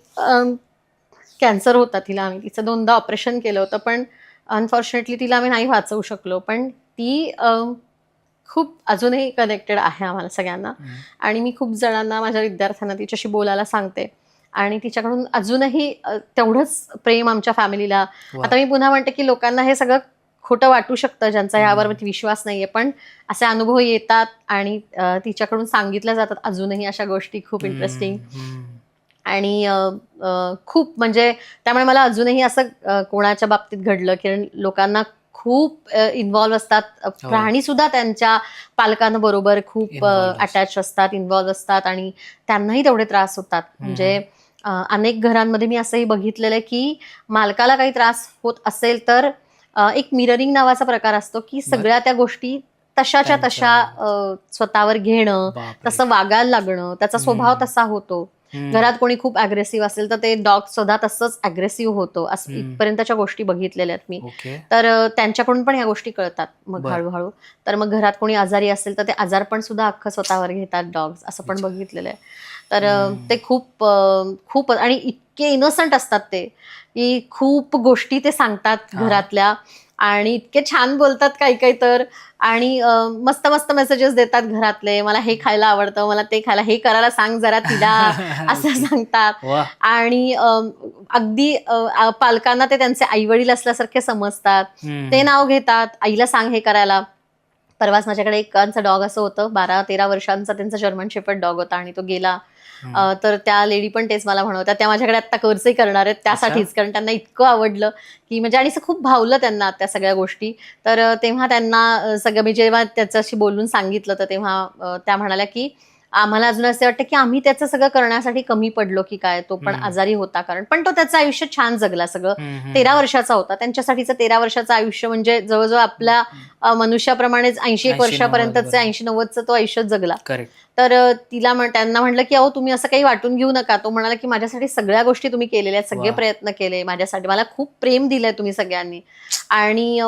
कॅन्सर होता तिला. आम्ही तिचं 2दा ऑपरेशन केलं होतं, पण अनफॉर्च्युनेटली तिला आम्ही नाही वाचवू शकलो. पण ती खूप अजूनही कनेक्टेड आहे आम्हाला सगळ्यांना, आणि मी खूप जणांना, माझ्या विद्यार्थ्यांना तिच्याशी बोलायला सांगते, आणि तिच्याकडून अजूनही तेवढंच प्रेम आमच्या फॅमिलीला. आता मी पुन्हा म्हणते की लोकांना हे सगळं खोटं वाटू शकतं, ज्यांचा ह्यावर विश्वास नाहीये, पण असे अनुभव येतात आणि तिच्याकडून सांगितल्या जातात अजूनही अशा गोष्टी खूप इंटरेस्टिंग. आणि खूप म्हणजे त्यामुळे मला अजूनही असं कोणाच्या बाबतीत घडलं की लोकांना खूप इन्व्हॉल्व्ह असतात, प्राणी सुद्धा त्यांच्या पालकांबरोबर खूप Involved अटॅच असतात, इन्व्हॉल्व्ह असतात आणि त्यांनाही तेवढे त्रास होतात. म्हणजे अनेक घरांमध्ये मी असंही बघितलेलं आहे की मालकाला काही त्रास होत असेल तर एक मिररिंग नावाचा प्रकार असतो की सगळ्या त्या गोष्टी तशाच्या तशा स्वतःवर घेणं, तसं वागायला लागणं, त्याचा स्वभाव तसा होतो. घरात कोणी खूप अग्रेसिव्ह असेल तर ते डॉग सुद्धा तसंच अग्रेसिव्ह होतो, इथपर्यंतच्या गोष्टी बघितलेल्या आहेत मी. तर त्यांच्याकडून पण ह्या गोष्टी कळतात मग हळूहळू. तर मग घरात कोणी आजारी असेल तर ते आजार पण सुद्धा अख्खं स्वतःवर घेतात डॉग्स, असं पण बघितलेलं आहे. तर ते खूप खूप आणि इतके इनोसंट असतात ते की खूप गोष्टी ते सांगतात घरातल्या आणि इतके छान बोलतात काही काही तर. आणि मस्त मस्त मेसेजेस देतात घरातले, मला हे खायला आवडतं, मला ते खायला, हे करायला सांग जरा तिला, असं सांगतात. आणि अगदी पालकांना ते त्यांचे आई वडील असल्यासारखे समजतात, ते नाव घेतात, आईला सांग हे करायला. परवाच माझ्याकडे एक डॉग असं होतं, 12-13 वर्षांचा त्यांचा जर्मन शेपर्ड डॉग होता आणि तो गेला. तर त्या लेडी पण तेच मला म्हणत त्या माझ्याकडे आता कोर्सही करणार आहेत त्यासाठीच, कारण त्यांना इतकं आवडलं की म्हणजे आणि खूप भावलं त्यांना त्या सगळ्या गोष्टी. तर तेव्हा त्यांना सगळं मी जेव्हा त्याच्याशी बोलून सांगितलं तर तेव्हा त्या म्हणाल्या की आम्हाला अजून असं वाटतं की आम्ही त्याचं सगळं करण्यासाठी कमी पडलो की काय, तो पण आजारी होता कारण, पण तो त्याचं आयुष्य छान जगला सगळं. 13 वर्षाचा होता, त्यांच्यासाठीचं 13 वर्षाचं आयुष्य म्हणजे जवळजवळ आपल्या मनुष्याप्रमाणेच 80 वर्षापर्यंतचे 80-90चं तो आयुष्य जगला. तर त्यांना म्हटलं की अहो तुम्ही असं काही वाटून घेऊ नका. तो म्हणाला की माझ्यासाठी सगळ्या गोष्टी तुम्ही केलेल्या आहेत, सगळे प्रयत्न केले माझ्यासाठी, मला खूप प्रेम दिलंय तुम्ही सगळ्यांनी. आणि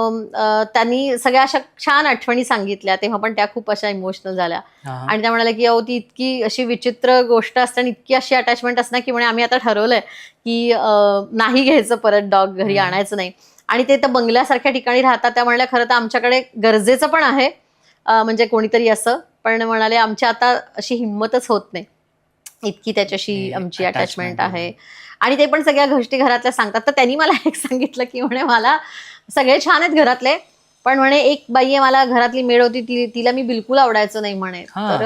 त्यांनी सगळ्या अशा छान आठवणी सांगितल्या, तेव्हा पण त्या खूप अशा इमोशनल झाल्या. आणि त्या म्हणाल्या की अहो ती इतकी अशी विचित्र गोष्ट असते आणि इतकी अशी अटॅचमेंट असणार की म्हणे आम्ही आता ठरवलंय की नाही घ्यायचं परत डॉग, घरी आणायचं नाही. आणि ते तर बंगल्यासारख्या ठिकाणी राहतात, त्या म्हणल्या खरं तर आमच्याकडे गरजेचं पण आहे म्हणजे कोणीतरी असं, पण म्हणाले आमची आता अशी हिंमतच होत नाही, इतकी त्याच्याशी आमची अटॅचमेंट आहे. आणि ते पण सगळ्या गोष्टी घरातल्या सांगतात. तर त्यांनी मला एक सांगितलं की म्हणे मला सगळे छान आहेत घरातले, पण म्हणे एक बाई आहे मला घरातली मेड होती, तिला मी बिलकुल आवडायचं नाही म्हणे. तर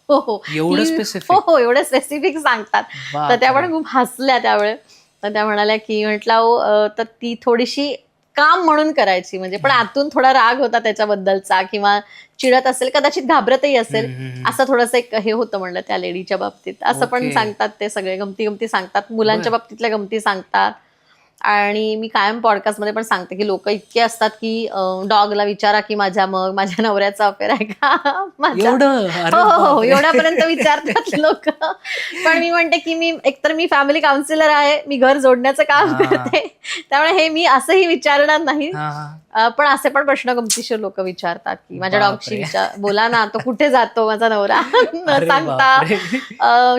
हो एवढं स्पेसिफिक सांगतात. तर त्या पण खूप हसल्या त्यावेळे. तर त्या म्हणाल्या की म्हटलं तर ती थोडीशी काम म्हणून करायची, म्हणजे पण आतून थोडा राग होता त्याच्याबद्दलचा किंवा चिडत असेल, कदाचित घाबरतही असेल, असं थोडंसं एक हे होतं म्हणलं त्या लेडीच्या बाबतीत. असं पण सांगतात ते सगळे, गमती सांगतात, मुलांच्या बाबतीतल्या गमती सांगतात. आणि मी कायम पॉडकास्टमध्ये पण सांगते की लोक इतके असतात की डॉगला विचारा की माझ्या नवऱ्याचा अफेअर आहे का, हो एवढ्यापर्यंत विचारतात लोक. पण मी म्हणते की मी फॅमिली काउन्सिलर आहे, मी घर जोडण्याचं काम करते, त्यामुळे हे मी असंही विचारणार नाही. पण असे पण प्रश्न गमतीशीर लोक विचारतात की माझ्या डॉगशी बोला ना, तो कुठे जातो माझा नवरा न सांगता,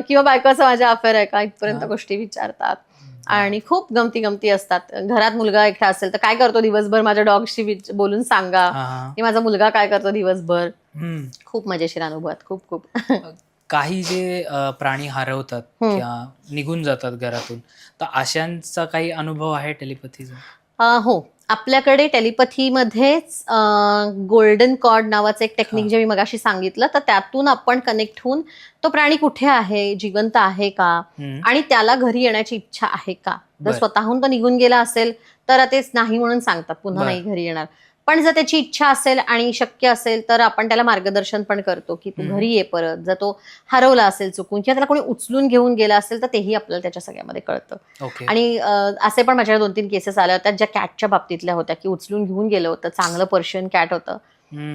किंवा बायकोचं माझ्या अफेअर आहे का, इथपर्यंत गोष्टी विचारतात. आणि खूप गमती असतात. घरात मुलगा एकटा असेल तर काय करतो दिवसभर, माझ्या डॉगशी बोलून सांगा, की माझा मुलगा काय करतो दिवसभर. खूप मजेशीर अनुभव आहेत, खूप खूप. काही जे प्राणी हरवतात किंवा निघून जातात घरातून, तर अशांचा काही अनुभव आहे टेलिपॅथीचा? हो, आपल्याकडे टेलिपॅथीमध्येच गोल्डन कॉर्ड नावाचं एक टेक्निक जे मी मगाशी सांगितलं, तर त्यातून आपण कनेक्ट होऊन तो प्राणी कुठे आहे, जिवंत आहे का, आणि त्याला घरी येण्याची इच्छा आहे का. जर स्वतःहून तो निघून गेला असेल तर तेच नाही म्हणून सांगतात, पुन्हा नाही घरी येणार. पण जर त्याची इच्छा असेल आणि शक्य असेल तर आपण त्याला मार्गदर्शन पण करतो की तू घरी ये परत. जर तो हरवला असेल चुकून किंवा त्याला कोणी उचलून घेऊन गेला असेल तर तेही आपल्याला त्याच्या सगळ्यामध्ये कळतं. आणि असे पण माझ्याकडे 2-3 केसेस आल्या होत्या ज्या कॅटच्या बाबतीतल्या होत्या की उचलून घेऊन गेलं होतं, चांगलं पर्शियन कॅट होतं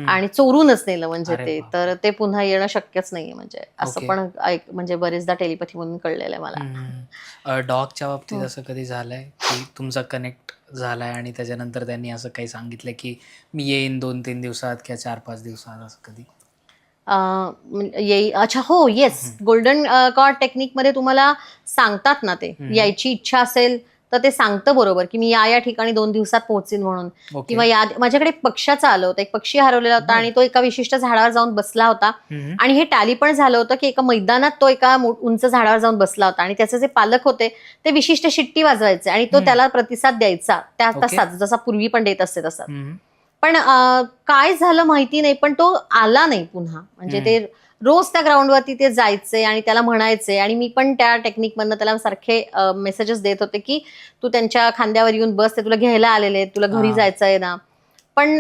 आणि चोरूनच नेलं म्हणजे ते, तर ते पुन्हा येणं शक्यच नाहीये. म्हणजे असं पण म्हणजे बरेचदा टेलिपॅथी म्हणून कळलेलं आहे मला. डॉगच्या बाबतीत असं कधी झालंय की तुमचा कनेक्ट झालाय आणि त्याच्यानंतर त्यांनी असं काही सांगितलं की मी येईन 2-3 दिवसात किंवा 4-5 दिवसात, असं कधी? अच्छा, हो, येस. गोल्डन कॉर्ड टेक्निक मध्ये तुम्हाला सांगतात ना, ते यायची इच्छा असेल तर ते सांगतं बरोबर की मी या ठिकाणी 2 दिवसात पोहोचीन म्हणून. किंवा माझ्याकडे एक पक्ष्याचं आलं होतं, एक पक्षी हरवलेला होता आणि तो एका विशिष्ट झाडावर जाऊन बसला होता. आणि हे टॅली पण झालं होतं की एका मैदानात तो एका उंच झाडावर जाऊन बसला होता आणि त्याचे जे पालक होते ते विशिष्ट शिट्टी वाजवायचे आणि तो त्याला प्रतिसाद द्यायचा त्या तसाच, जसा पूर्वी पण देत असते तसा. पण काय झालं माहिती नाही, पण तो आला नाही पुन्हा. म्हणजे ते रोज त्या ग्राउंडवरती ते जायचे आणि त्याला म्हणायचे, आणि मी पण त्या टेक्निकमधनं त्याला सारखे मेसेजेस देत होते की तू त्यांच्या खांद्यावर येऊन बस, ते तुला घ्यायला आलेले आहेत, तुला घरी जायचंय ना. पण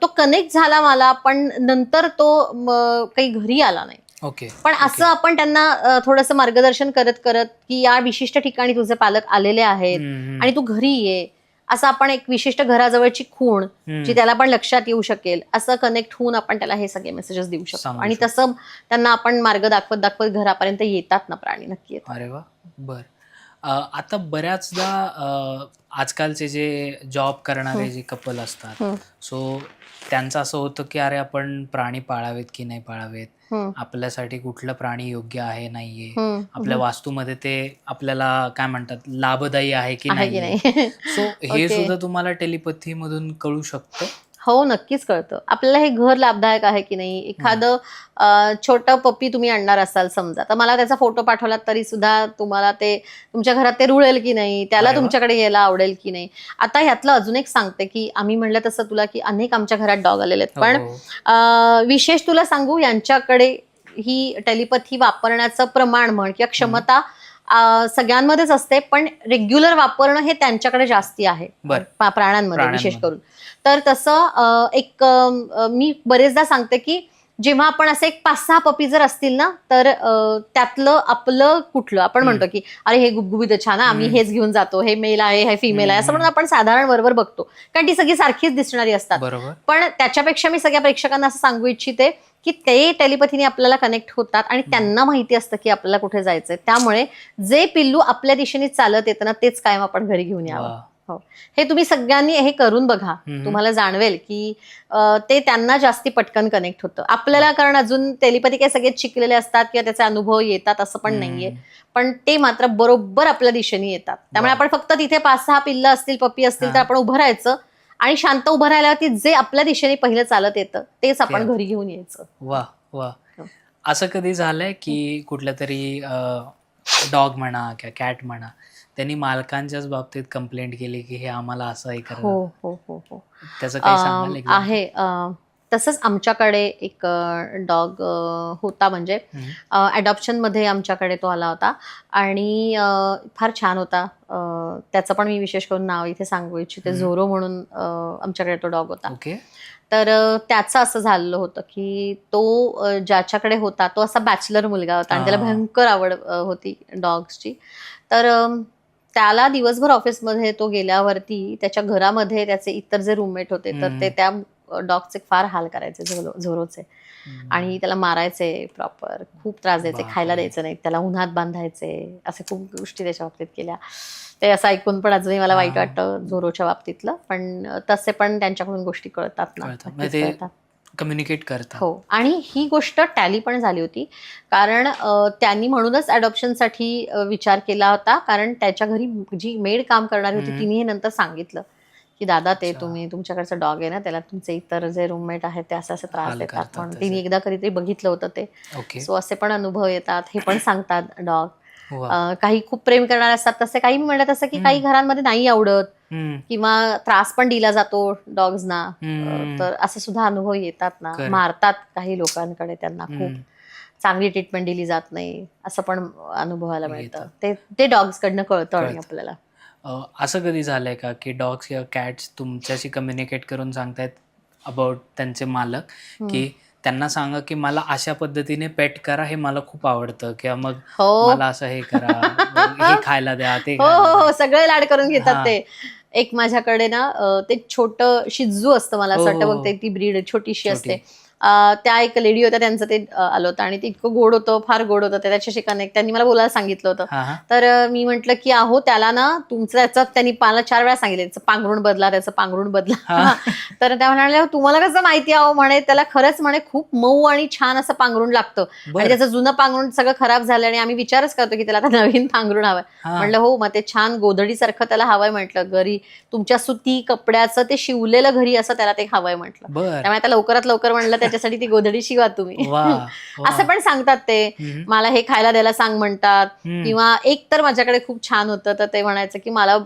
तो कनेक्ट झाला मला, पण नंतर तो काही घरी आला नाही. ओके. पण असं आपण त्यांना थोडंसं मार्गदर्शन करत करत की या विशिष्ट ठिकाणी तुझे पालक आलेले आहेत आणि तू घरी ये, असं आपण एक विशिष्ट घराजवळची खूण जी त्याला पण लक्षात येऊ शकेल असं कनेक्ट होऊन आपण त्याला हे सगळे मेसेजेस देऊ शकतो. आणि तसं त्यांना आपण मार्ग दाखवत दाखवत घरापर्यंत येतात ना प्राणी, नक्की येतात. अरे वा, बर. आता बऱ्याचदा आजकालचे जे जॉब करणारे जे कपल असतात, सो त्यांचं असं होतं की अरे आपण प्राणी पाळावेत की नाही पाळावेत, आपल्यासाठी कुठलं प्राणी योग्य आहे नाहीये, आपल्या वास्तूमध्ये ते आपल्याला काय म्हणतात लाभदायी आहे की नाही. सो हे सुद्धा तुम्हाला टेलिपॅथी मधून कळू शकतं? हो, नक्कीच कळतं आपल्याला हे घर लाभदायक आहे की नाही. एखादं छोटं पप्पी तुम्ही आणणार असाल समजा, तर मला त्याचा फोटो पाठवलात तरी सुद्धा तुम्हाला ते तुमच्या घरात ते रुळेल की नाही, त्याला तुमच्याकडे यायला आवडेल की नाही. आता ह्यातलं अजून एक सांगते की आम्ही म्हणलं तसं तुला की अनेक आमच्या घरात डॉग आलेले आहेत, पण विशेष तुला सांगू, यांच्याकडे ही टेलिपॅथी वापरण्याचं प्रमाण म्हण किंवा क्षमता सगळ्यांमध्येच असते, पण रेग्युलर वापरणं हे त्यांच्याकडे जास्ती आहे प्राण्यांमध्ये विशेष करून. तर तसं एक मी बरेचदा सांगते की जेव्हा आपण असे एक 5-6 पपी जर असतील ना, तर त्यातलं आपलं कुठलं आपण म्हणतो की अरे हे गुबगुबीत छान, आम्ही हेच घेऊन जातो, हे मेल आहे हे फिमेल आहे असं म्हणून आपण साधारण बरोबर बघतो, कारण ती सगळी सारखीच दिसणारी असतात. पण त्याच्यापेक्षा मी सगळ्या प्रेक्षकांना असं सांगू इच्छिते की ते टेलिपॅथीने आपल्याला कनेक्ट होतात आणि त्यांना माहिती असतं की आपल्याला कुठे जायचंय. त्यामुळे जे पिल्लू आपल्या दिशेने चालत येतं ना, तेच कायम आपण घरी घेऊन यावं. हो, हे तुम्ही सगळ्यांनी हे करून बघा, तुम्हाला जाणवेल की ते त्यांना जास्ती पटकन कनेक्ट होतं. आपल्याला कारण अजून टेलिपॅथी काही सगळेच शिकलेले असतात किंवा त्याचे अनुभव येतात असं पण नाहीये, पण ते मात्र बरोबर आपल्या दिशेने येतात. त्यामुळे आपण फक्त तिथे 5-6 पिल्लं असतील, पप्पी असतील तर आपण उभं राहायचं आणि शांत उभं राहिल्यावरती जे आपल्या दिशेने पहिलं चालत येतं तेच आपण घरी घेऊन यायचं. वा वा. असं कधी झालंय की कुठल्या तरी डॉग म्हणा किंवा कॅट म्हणा, त्यांनी मालकांच्याच बाबतीत कंप्लेंट केली की हे आम्हाला असं हे करा? हो हो हो हो, त्याचं काही सांगाल? आहे. तसंच आमच्याकडे एक डॉग होता, म्हणजे अडॉप्शन मध्ये आमच्याकडे तो आला होता आणि फार छान होता. त्याचं पण मी विशेष करून नाव इथे सांगू इच्छिते. झोरो म्हणून आमच्याकडे तो डॉग होता. तर त्याचं असं झालेलं होतं की तो ज्याच्याकडे होता तो असा बॅचलर मुलगा होता आणि त्याला भयंकर आवड होती डॉग्सची. तर त्याला दिवसभर ऑफिसमध्ये तो गेल्यावरती त्याच्या घरामध्ये त्याचे इतर जे रूममेट होते तर ते त्या डॉगचे फार हाल करायचे, झोरोचे, आणि त्याला मारायचे, प्रॉपर खूप त्रास द्यायचे, खायला द्यायचं नाही, त्याला उन्हात बांधायचे, असे खूप गोष्टी त्याच्या बाबतीत केल्या. ते असं ऐकून पण अजूनही मला वाईट वाटतं झोरोच्या बाबतीतलं, पण तसे पण त्यांच्याकडून गोष्टी कळतात ना, कम्युनिकेट करतात. हो, आणि ही गोष्ट टॅली पण झाली होती, कारण त्यांनी म्हणूनच अडॉप्शनसाठी विचार केला होता, कारण त्याच्या घरी जी मेड काम करणारी होती तिने हे नंतर सांगितलं की दादा ते तुम्ही तुमच्याकडचं डॉग आहे ना, त्याला तुमचे इतर जे रूममेट आहेत ते असं त्रास देतात, म्हणून तिने एकदा कधीतरी बघितलं होतं ते. सो असे पण अनुभव येतात, हे पण सांगतात डॉग. काही खूप प्रेम करणारे असतात, तसे काही मी म्हणत असं की काही घरांमध्ये नाही आवडत किंवा त्रास पण दिला जातो डॉग्सना, तर असं सुद्धा अनुभव येतात ना. मारतात काही लोकांकडे, त्यांना खूप चांगली ट्रीटमेंट दिली जात नाही, असं पण अनुभवायला मिळतं. ते डॉग्स कडनं कळतं आणि आपल्याला. असं कधी झालंय का की डॉग्स किंवा कॅट्स तुमच्याशी कम्युनिकेट करून सांगतायत अबाउट त्यांचे मालक की त्यांना सांगा की मला अशा पद्धतीने पेट करा, हे मला खूप आवडतं, किंवा मग मला असं हे करा, हे खायला द्या, ते हो, सगळे लाड करून घेतात ते. एक माझ्याकडे ना ते छोटं शिजू असतं, मला असं वाटतं बघते ती ब्रीड छोटीशी असते. त्या एक लेडी होत्या, त्यांचं ते आलं होतं आणि ते इतकं गोड होतं, फार गोड होतं, त्याच्याशी कनेक्ट त्यांनी मला बोलायला सांगितलं होतं. तर मी म्हटलं की अहो त्याला ना तुमचं त्याचं, त्यांनी मला 4 वेळा सांगितलं त्याचं पांघरुण बदला, त्याचं पांघरुण बदला. तर त्या म्हणाल्या तुम्हाला कसं माहिती आहो म्हणे, त्याला खरंच म्हणे खूप मऊ आणि छान असं पांघरुण लागतं आणि त्याचं जुनं पांघरुण सगळं खराब झालं आणि आम्ही विचारच करतो की त्याला आता नवीन पांघरुण हवंय. म्हटलं हो, मग ते छान गोधडीसारखं त्याला हवंय म्हटलं, घरी तुमच्या सुती कपड्याचं ते शिवलेलं घरी असं त्याला ते हवंय म्हटलं. त्यामुळे आता लवकरात लवकर म्हणलं त्याच्यासाठी ती गोधडी शिवा तुम्ही. असं पण सांगतात ते. मला हे खायला द्यायला सांग म्हणतात, किंवा एक तर माझ्याकडे खूप छान होतं, तर ते म्हणायचं की मला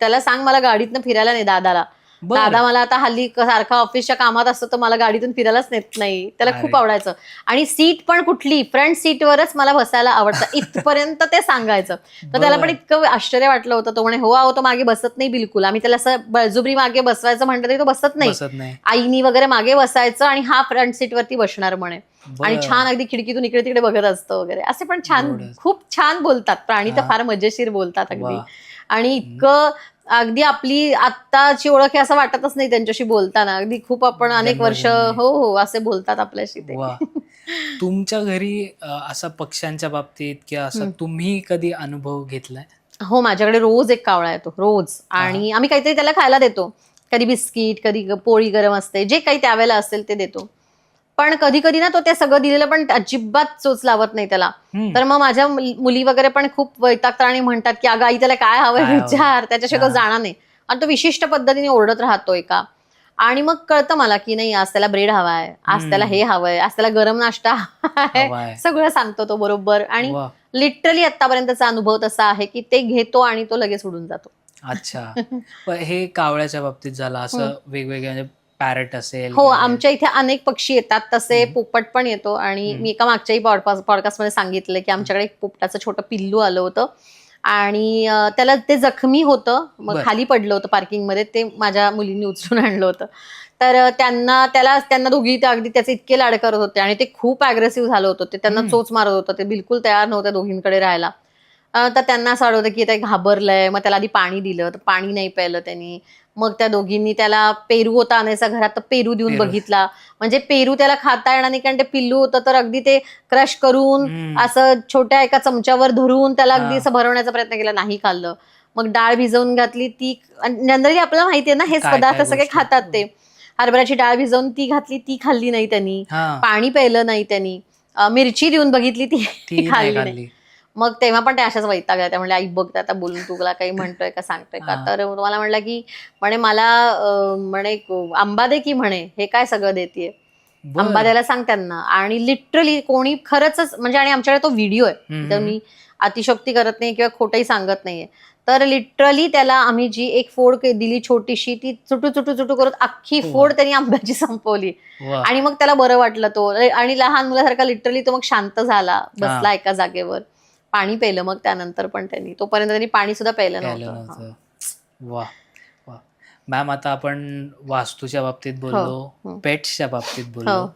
त्याला सांग मला गाडीतनं फिरायला नाही दादाला, बरं. दादा मला आता हल्ली सारखा ऑफिसच्या कामात असतो तर मला गाडीतून फिरायलाच नेत नाही. त्याला खूप अरे. आवडायचं. आणि सीट पण कुठली, फ्रंट सीटवरच मला बसायला आवडतं इथपर्यंत ते सांगायचं. तर त्याला पण बरं. इतकं आश्चर्य वाटलं होतं. तो म्हणे हो अहो तो मागे बसत नाही बिलकुल. आम्ही त्याला असं बळजुबरी मागे बसवायचं म्हटलं तरी तो बसत नाही. बसत नाही. आईनी वगैरे मागे बसायचं आणि हा फ्रंट सीटवरती बसणार म्हणे. आणि बरं. छान अगदी खिडकीतून इकडे तिकडे बघत असतो वगैरे. असे पण छान, गोडच. खूप छान बोलतात. प्राणी तर हा. फार मजेशीर बोलतात अगदी. वा. आणि इतकं अगदी आपली आत्ताची ओळख आहे असं वाटतच नाही त्यांच्याशी बोलताना. अगदी खूप आपण अनेक वर्ष जन्मजन्मी. हो हो असे बोलतात आपल्याशी ते. वा. तुमच्या घरी असा पक्ष्यांच्या बाबतीत किंवा असा हं. तुम्ही कधी अनुभव घेतलाय? हो, माझ्याकडे रोज एक कावळा येतो, रोज. आणि आम्ही काहीतरी त्याला खायला देतो. कधी बिस्किट, कधी पोळी गरम असते, जे काही त्यावेळेला असेल ते देतो. पण कधी कधी ना तो ते सगळं दिलेलं पण अजिबात चोच लावत नाही त्याला. हम्म. तर मग माझ्या मुली वगैरे पण खूप वैतागतात आणि म्हणतात की अगं आई त्याला काय हवंय काय हवंय? विचार, त्याच्याशिवाय तो हा. जाणार नाही. आणि तो विशिष्ट पद्धतीने ओरडत राहतोय का. आणि मग कळतं मला की नाही आज त्याला ब्रेड हवाय, आज त्याला हे हवंय, आज त्याला गरम नाश्ता हवाय. हवाय. सगळं सांगतो तो बरोबर. आणि वा. लिटरली आतापर्यंतचा अनुभव तसा आहे की ते घेतो आणि तो लगेच उडून जातो. अच्छा. पण हे कावळ्याच्या बाबतीत झालं, असं वेगवेगळे म्हणजे पॅरट असेल हो, किंवा हे. आमच्या इथे अनेक पक्षी येतात. तसे हम्म. पोपट पण येतो. आणि हम्म. मी एका मागच्याही पॉडकास्टमध्ये सांगितलं की आमच्याकडे एक पोपटाचं छोटं पिल्लू आलं होतं. आणि त्याला ते जखमी होतं, मग बरं. खाली पडलं होतं पार्किंगमध्ये. ते माझ्या मुलींनी उचलून आणलं होतं. तर त्यांना दोघी अगदी त्याचे इतके लाड करत होते आणि ते खूप अग्रेसिव्ह झालं होतं. ते त्यांना हम्म. चोच मारत होतं. ते बिलकुल तयार नव्हत्या दोघींकडे राहायला. तर त्यांना असं वाटत होतं की ते घाबरलंय. मग त्याला आधी पाणी दिलं, तर पाणी नाही प्यायलं त्यांनी. मग त्या दोघींनी त्याला पेरू होता आणायचा घरात, तर पेरू देऊन पेरू. बघितला. म्हणजे पेरू त्याला खाता येणार नाही कारण ते पिल्लू होतं. तर अगदी ते क्रश करून हम्म. असं छोट्या एका चमच्यावर धरून त्याला अगदी हा. असं भरवण्याचा प्रयत्न केला, नाही खाल्लं. मग डाळ भिजवून घातली ती. जनरली आपल्याला माहितीये ना हेच काय पदार्थ काय सगळे गोष्टी. खातात ते. हरभऱ्याची डाळ भिजवून ती घातली, ती खाल्ली नाही त्यांनी. हा. पाणी प्यायलं नाही त्यांनी. मिरची देऊन बघितली, ती ती नाही खाल्ली नाही. खाल्ली. मग तेव्हा पण ते अशाच वैतागल्या. त्या म्हणल्या आई बघ आता बोलून तुला काही म्हणतोय का सांगतोय का. हा. तर मला म्हणलं की म्हणे मला म्हणे आंबा दे की म्हणे, हे काय सगळं देतीये. आंबा बर. द्यायला सांग त्यांना. आणि लिटरली कोणी खरंच म्हणजे, आणि आमच्याकडे तो व्हिडिओ आहे. तर मी अतिशोक्ती करत नाही किंवा खोटंही सांगत नाहीये. तर लिटरली त्याला आम्ही जी एक फोड दिली छोटीशी, ती चुटू चुटू चुटू करत अख्खी वा. फोड त्यांनी आंब्याची संपवली. वा. आणि मग त्याला बरं वाटलं तो. आणि लहान मुलासारखा लिटरली तो मग शांत झाला, बसला हा. एका जागेवर. पाणी प्यायलं मग त्यानंतर पण त्यांनी. तोपर्यंत त्यांनी पाणी सुद्धा प्यायलं प्यायलं नव्हतं. नव्हतं. वा. वा. मॅम, आता आपण वास्तूच्या बाबतीत हो. बोललो, पेट्सच्या बाबतीत हो. बोललो.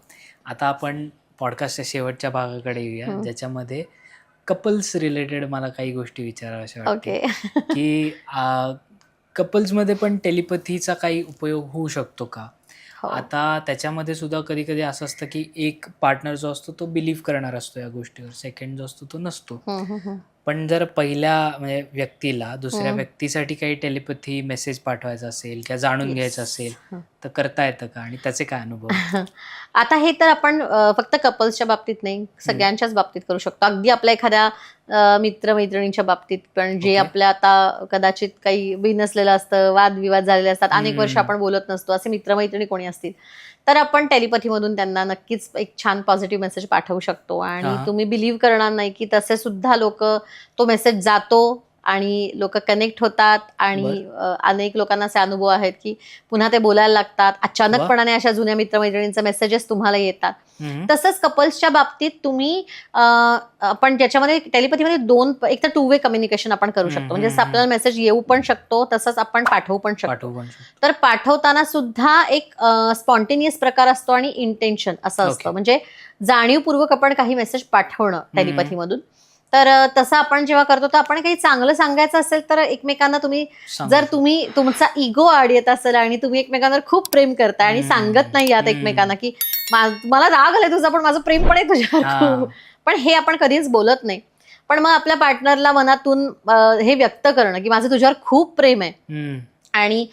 आता आपण पॉडकास्टच्या शेवटच्या भागाकडे येऊया, ज्याच्यामध्ये कपल्स रिलेटेड मला काही गोष्टी विचाराव्याशा वाटतील. ओके. की कपल्समध्ये पण टेलिपथीचा काही उपयोग होऊ शकतो का? हो. आता त्याच्यामध्ये सुद्धा कधी कधी असं असतं की एक पार्टनर जो असतो तो बिलीव्ह करणार असतो या गोष्टीवर, सेकंड जो असतो तो नसतो. पण जर पहिल्या म्हणजे व्यक्तीला दुसऱ्या व्यक्तीसाठी काही टेलिपथी मेसेज पाठवायचा असेल किंवा जाणून घ्यायचं असेल तर करता येतं का, आणि त्याचे काय अनुभव? आता हे तर आपण फक्त कपल्सच्या बाबतीत नाही, सगळ्यांच्याच बाबतीत करू शकतो. अगदी आपल्या एखाद्या मित्रमैत्रिणींच्या बाबतीत पण, जे ओके. आपल्या आता कदाचित काही बिनसलेलं असतं, वादविवाद झालेले असतात, अनेक वर्ष आपण बोलत नसतो, असे मित्रमैत्रिणी कोणी असतील तर आपण टेलिपथीमधून त्यांना नक्कीच एक छान पॉझिटिव्ह मेसेज पाठवू शकतो. आणि हा. तुम्ही बिलीव्ह करणार नाही की तसे सुद्धा लोक, तो मेसेज जातो आणि लोक कनेक्ट होतात. आणि अनेक लोकांना असे अनुभव आहेत की पुन्हा ते बोलायला लागतात. अचानकपणाने अशा जुन्या मित्रमैत्रिणींचे मेसेजेस तुम्हाला येतात. तसंच कपल्सच्या बाबतीत तुम्ही आपण ज्याच्यामध्ये टेलिपथीमध्ये एक तर 2 वे कम्युनिकेशन आपण करू शकतो. म्हणजे जसं आपल्याला मेसेज येऊ पण शकतो, तसंच आपण पाठवू पण शकतो. पाठवू पण शकतो. तर पाठवताना सुद्धा एक स्पॉन्टेनियस प्रकार असतो आणि इंटेन्शन असं असतं. ओके. म्हणजे जाणीवपूर्वक आपण काही मेसेज पाठवणं टेलिपथीमधून. तर तसं आपण जेव्हा करतो, तर आपण काही चांगलं सांगायचं असेल तर एकमेकांना तुम्ही, जर तुम्ही तुमचा इगो आड येत असेल आणि तुम्ही एकमेकांवर खूप प्रेम करताय आणि सांगत नाही आहात एकमेकांना की मला राग आलाय तुझा पण माझं प्रेम पण आहे तुझ्यावर खूप, पण हे आपण कधीच बोलत नाही. पण मग आपल्या पार्टनरला मनातून हे व्यक्त करणं की माझं तुझ्यावर खूप प्रेम आहे आणि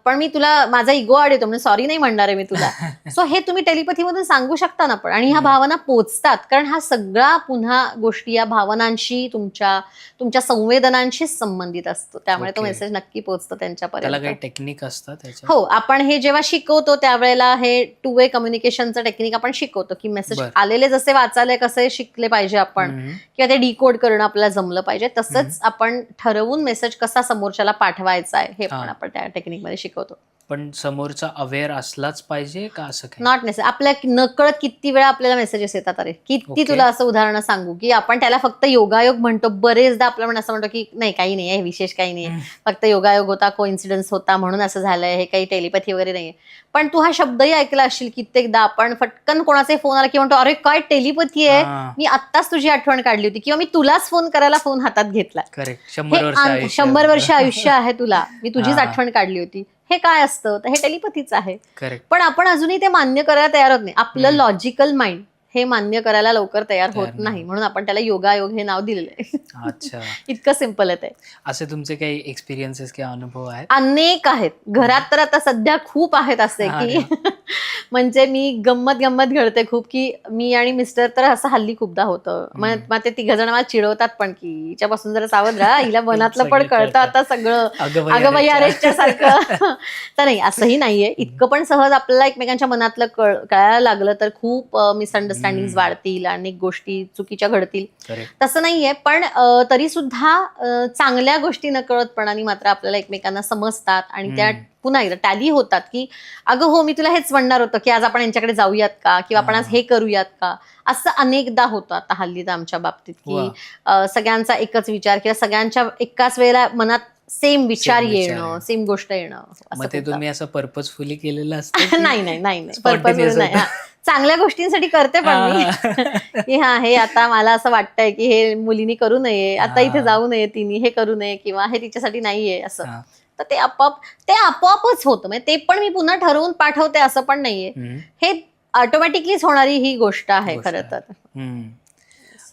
पण मी तुला, माझा इगो आड येतो म्हणजे सॉरी नाही म्हणणार आहे मी तुला. सो हे तुम्ही टेलिपथीमधून सांगू शकता ना. पण आणि ह्या भावना पोचतात, कारण हा सगळा पुन्हा गोष्टी या भावनांशी, तुमच्या संवेदनांशीच संबंधित असतो. त्यामुळे तो ओके. मेसेज नक्की पोचतो त्याला त्यांच्यापर्यंत. काही टेक्निक असतं त्याच्यात? हो, आपण हे जेव्हा शिकवतो त्यावेळेला हे 2 वे कम्युनिकेशनचं टेक्निक आपण शिकवतो की मेसेज आलेले जसे वाचायला कसे शिकले पाहिजे आपण, किंवा ते डिकोड करणं आपल्याला जमलं पाहिजे. तसंच आपण ठरवून मेसेज कसा समोरच्याला पाठवायचा आहे हे पण आपण त्या टेक्निकमध्ये शिकवतो. पण समोरचा अवेअर असलाच पाहिजे का असं काय? Not necessary. आपल्या नकळत किती वेळा आपल्याला मेसेजेस येतात, अरे किती Okay. तुला असं उदाहरणं सांगू की आपण त्याला फक्त योगायोग म्हणतो. बरेचदा आपल्याला असं म्हणतो की नाही, काही नाही आहे, विशेष काही नाही आहे, फक्त योगायोग होता, कोइन्सिडन्स होता म्हणून असं झालंय, हे काही टेलिपॅथी वगैरे नाहीये. पण तू हा शब्दही ऐकला असशील कित्येकदा. आपण फटकन कोणाचाही फोन आला की म्हणतो अरे काय टेलिपॅथी आहे, मी आत्ताच तुझी आठवण काढली होती, किंवा मी तुलाच फोन करायला फोन हातात घेतला. करेक्ट. 100 वर्ष आयुष्य. 100 वर्ष आयुष्य आहे तुला, मी तुझीच आठवण काढली होती. हे काय असतं, तर हे टेलिपॅथीच आहे. करेक्ट. पण आपण अजूनही ते मान्य करायला तयार होत नाही. आपलं लॉजिकल माइंड हे मान्य करायला लवकर तयार होत नाही, म्हणून आपण त्याला योगायोग हे नाव दिलेलं आहे. अच्छा. इतकं सिम्पल आहे ते. असे तुमचे काही एक्सपिरियन्सेस किंवा अनुभव आहेत? अनेक आहेत. घरात तर आता सध्या खूप आहेत असे की म्हणजे मी गंमत घडते खूप, की मी आणि मिस्टर तर असं हल्ली खूपदा होतं. मग ते तिघ जण मला चिडवतात पण की हिच्यापासून जरा सावध राहा, हिला मनातलं पण कळतं आता सगळं, अगं बाई अरेच्या सारखं. तर नाही, असंही नाहीये. इतकं पण सहज आपल्याला एकमेकांच्या मनातलं कळायला लागलं तर खूप मिसअंडरस्टँडिंग वाढतील, अनेक गोष्टी चुकीच्या घडतील, तसं नाहीये. पण तरी सुद्धा चांगल्या गोष्टी नकळतपणाने मात्र आपल्याला एकमेकांना समजतात आणि त्या पुन्हा एकदा टॅली होतात की अगं हो, मी तुला हेच म्हणणार होतं की आज आपण यांच्याकडे जाऊयात का, किंवा आपण आज हे करूयात का. असं अनेकदा होतं आता हल्ली तर आमच्या बाबतीत की सगळ्यांचा एकच विचार किंवा सगळ्यांच्या एकाच वेळेला मनात सेम विचार येणं, सेम गोष्ट येणं. मग ते तुम्ही असं पर्पजफुली केलेलं असतं? नाही पर्पजफुली नाही. चांगल्या गोष्टींसाठी करते पण मी की हे आता मला असं वाटतंय की हे मुलीनी करू नये, आता इथे जाऊ नये, तिने हे करू नये, किंवा हे तिच्यासाठी नाहीये असं. तर ते आपोआपच होतं. म्हणजे ते पण मी पुन्हा ठरवून पाठवते असं पण नाहीये. हे ऑटोमॅटिकलीच होणारी ही गोष्ट आहे खरं तर.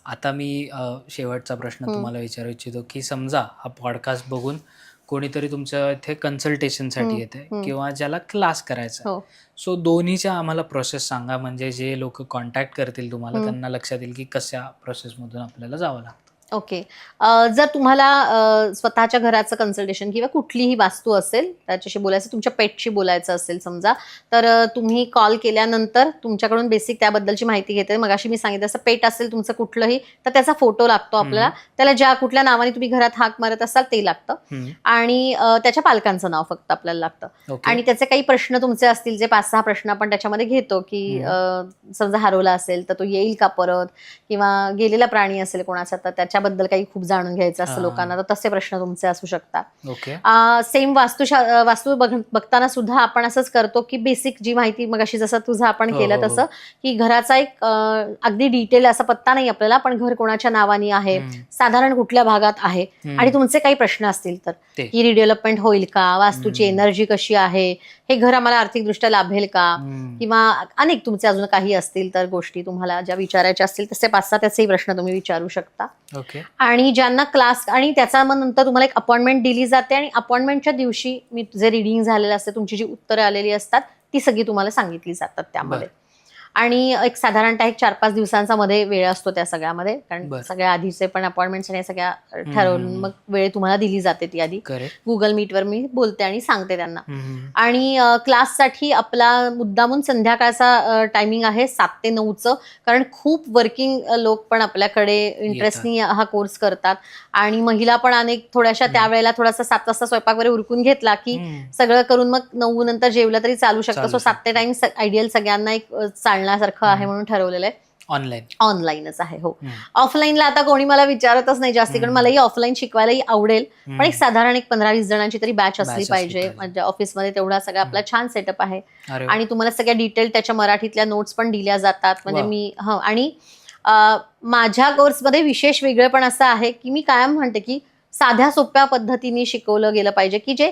आता मी शेवटचा प्रश्न तुम्हाला विचारू इच्छितो की समजा हा पॉडकास्ट बघून कोणीतरी तुमच्या इथे कन्सल्टेशनसाठी येते किंवा ज्याला क्लास करायचा, सो दोन्हीच्या आम्हाला प्रोसेस सांगा, म्हणजे जे लोक कॉन्टॅक्ट करतील तुम्हाला त्यांना लक्षात येईल की कशा प्रोसेसमधून आपल्याला जावं लागतं. ओके. जर तुम्हाला स्वतःच्या घराचं कन्सल्टेशन किंवा कुठलीही वास्तू असेल त्याच्याशी बोलायचं, तुमच्या पेटशी बोलायचं असेल समजा, तर तुम्ही कॉल केल्यानंतर तुमच्याकडून बेसिक त्याबद्दलची माहिती घेते. मगाशी मी सांगितलं असं पेट असेल तुमचं कुठलंही तर त्याचा फोटो लागतो आपल्याला, त्याला ज्या कुठल्या नावाने तुम्ही घरात हाक मारत असाल ते लागतं, आणि त्याच्या पालकांचं नाव फक्त आपल्याला लागतं. आणि त्याचे काही प्रश्न तुमचे असतील, जे 5-6 प्रश्न आपण त्याच्यामध्ये घेतो की समजा हरवला असेल तर तो येईल का परत, किंवा गेलेला प्राणी असेल कोणाचा तर त्याच्याबद्दल काही खूप जाणून घ्यायचं असतं लोकांना, तर तसे प्रश्न तुमचे असू शकतात. सेम वास्तू बघताना सुद्धा आपण असंच करतो की बेसिक जी माहिती मगाशी जसं तुझं आपण केलं तसं, की घराचा एक अगदी डिटेल असा पत्ता नाही आपल्याला, पण घर कोणाच्या नावाने आहे, साधारण कुठल्या भागात आहे, आणि तुमचे काही प्रश्न असतील तर की रिडेव्हलपमेंट होईल का, वास्तूची एनर्जी कशी आहे, हे घर आम्हाला आर्थिकदृष्ट्या लाभेल का, किंवा अनेक तुमचे अजून काही असतील तर गोष्टी तुम्हाला ज्या विचारायच्या असतील तसे 5-6 त्याचेही प्रश्न तुम्ही विचारू शकता. आणि ज्यांना क्लास, आणि त्याचा मग नंतर तुम्हाला एक अपॉइंटमेंट दिली जाते, आणि अपॉइंटमेंटच्या दिवशी मी जे रिडिंग झालेलं असते, तुमची जी उत्तरं आलेली असतात ती सगळी तुम्हाला सांगितली जातात त्यामध्ये. आणि एक साधारणतः 4-5 दिवसांचा मध्ये वेळ असतो त्या सगळ्यामध्ये, कारण सगळ्या आधीचे पण अपॉइंटमेंट्स आणि सगळ्या ठरवून मग वेळ तुम्हाला दिली जाते. ती आधी गुगल मीटवर मी बोलते आणि सांगते त्यांना. आणि क्लाससाठी आपला मुद्दामून संध्याकाळचा टायमिंग आहे 7 ते 9चं, कारण खूप वर्किंग लोक पण आपल्याकडे इंटरेस्टनी हा कोर्स करतात, आणि महिला पण अनेक थोड्याशा त्यावेळेला थोडासा 7 वाजता स्वयंपाक वगैरे उरकून घेतला की सगळं करून मग 9 नंतर जेवलं तरी चालू शकतं. सो 7 ते टाइम आयडियल सगळ्यांना एक चालण्यासारखं आहे म्हणून ठरवलेलं आहे. ऑनलाईनच आहे. हो, ऑफलाईनला आता कोणी मला विचारतच नाही जास्ती, कारण मलाही ऑफलाईन शिकवायलाही आवडेल, पण एक साधारण 15-20 जणांची तरी बॅच असली पाहिजे. म्हणजे ऑफिसमध्ये तेवढा सगळा आपला छान सेटअप आहे, आणि तुम्हाला सगळ्या डिटेल त्याच्या मराठीतल्या नोट्स पण दिल्या जातात. म्हणजे मी आणि माझ्या कोर्समध्ये विशेष वेगळं पण असं आहे की मी कायम म्हणते की साध्या सोप्या पद्धतीने शिकवलं गेलं पाहिजे, की जे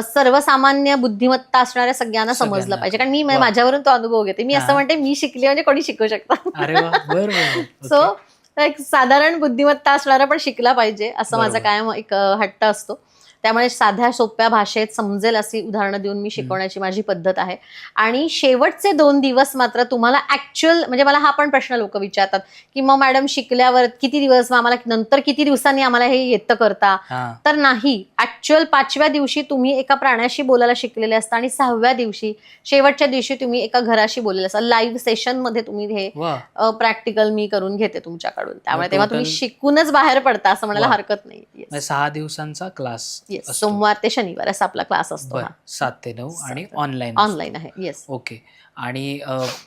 सर्वसामान्य बुद्धिमत्ता असणाऱ्या सगळ्यांना समजलं पाहिजे. कारण मी माझ्यावरून तो अनुभव घेते. मी असं म्हणते, मी शिकले म्हणजे कोणी शिकू शकतं. सो एक साधारण बुद्धिमत्ता असणारा पण शिकला पाहिजे असं माझा कायम एक हट्ट असतो. त्यामुळे साध्या सोप्या भाषेत समजेल अशी उदाहरणं देऊन मी शिकवण्याची माझी पद्धत आहे. आणि शेवटचे 2 दिवस मात्र तुम्हाला ऍक्च्युअल, म्हणजे मला हा पण प्रश्न लोक विचारतात की मग मॅडम शिकल्यावर किती दिवस, आम्हाला नंतर किती दिवसांनी आम्हाला हे येतं करता, तर नाही. ऍक्च्युअल 5व्या दिवशी तुम्ही एका प्राण्याशी बोलायला शिकलेले असता, आणि 6व्या दिवशी शेवटच्या दिवशी तुम्ही एका घराशी बोललेले असता. लाईव्ह सेशन मध्ये तुम्ही हे प्रॅक्टिकल मी करून घेते तुमच्याकडून. त्यामुळे तेव्हा तुम्ही शिकूनच बाहेर पडता असं म्हणायला हरकत नाही. 6 दिवसांचा क्लास येस, असतो. सोमवार ते शनिवार असा आपला क्लास असतो. बरं, 7 ते 9 आणि ऑनलाईन ऑनलाईन आहे. येस. ओके. आणि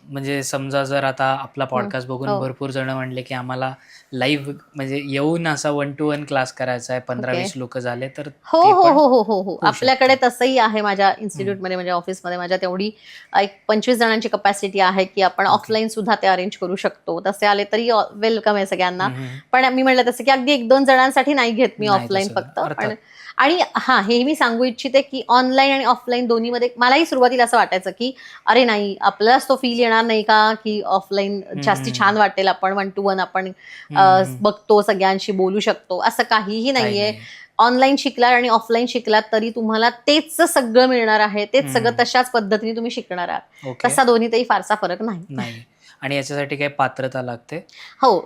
म्हणजे समजा जर आता आपला पॉडकास्ट बघून हो. भरपूर जण म्हणले, की आम्हाला लाईव्ह म्हणजे येऊन असा 1 to 1 क्लास करायचा आहे, ओके. 15-20 लोकं झाले तर हो ते हो पण हो हो हो हो होऊ आपल्याकडे शकतं. तसंही आहे. माझ्या इन्स्टिट्यूटमध्ये, म्हणजे ऑफिसमध्ये माझ्या तेवढी एक 25 जणांची कपॅसिटी आहे, की आपण ओके. ऑफलाईन सुद्धा ते अरेंज करू शकतो. तसे आले तरी वेलकम आहे सगळ्यांना. हं, हं. पण मी म्हटलं तसं, की अगदी 1-2 जणांसाठी नाही घेत मी नाही ऑफलाईन तसं फक्त. अर्थात. पण आणि हां, हे मी सांगू इच्छिते, की ऑनलाईन आणि ऑफलाईन दोन्हीमध्ये मलाही सुरुवातीला असं वाटायचं, की अरे नाही, आपल्यालाच तो फील येणार नाही का, की ऑफलाईन हं, जास्ती हं, छान वाटेल, आपण 1 to 1 आपण हं, हं. बघतो, सगळ्यांशी बोलू शकतो. असं काहीही काही नाहीये. नाही. ऑनलाईन शिकलात आणि ऑफलाईन शिकलात तरी तुम्हाला तेच सगळं मिळणार आहे. तेच सगळं हं. तशाच पद्धतीने तुम्ही शिकणार आहात. ओके. तसा दोन्हीतही फारसा फरक नाही. नाही. आणि याच्यासाठी काही पात्रता लागते? हो,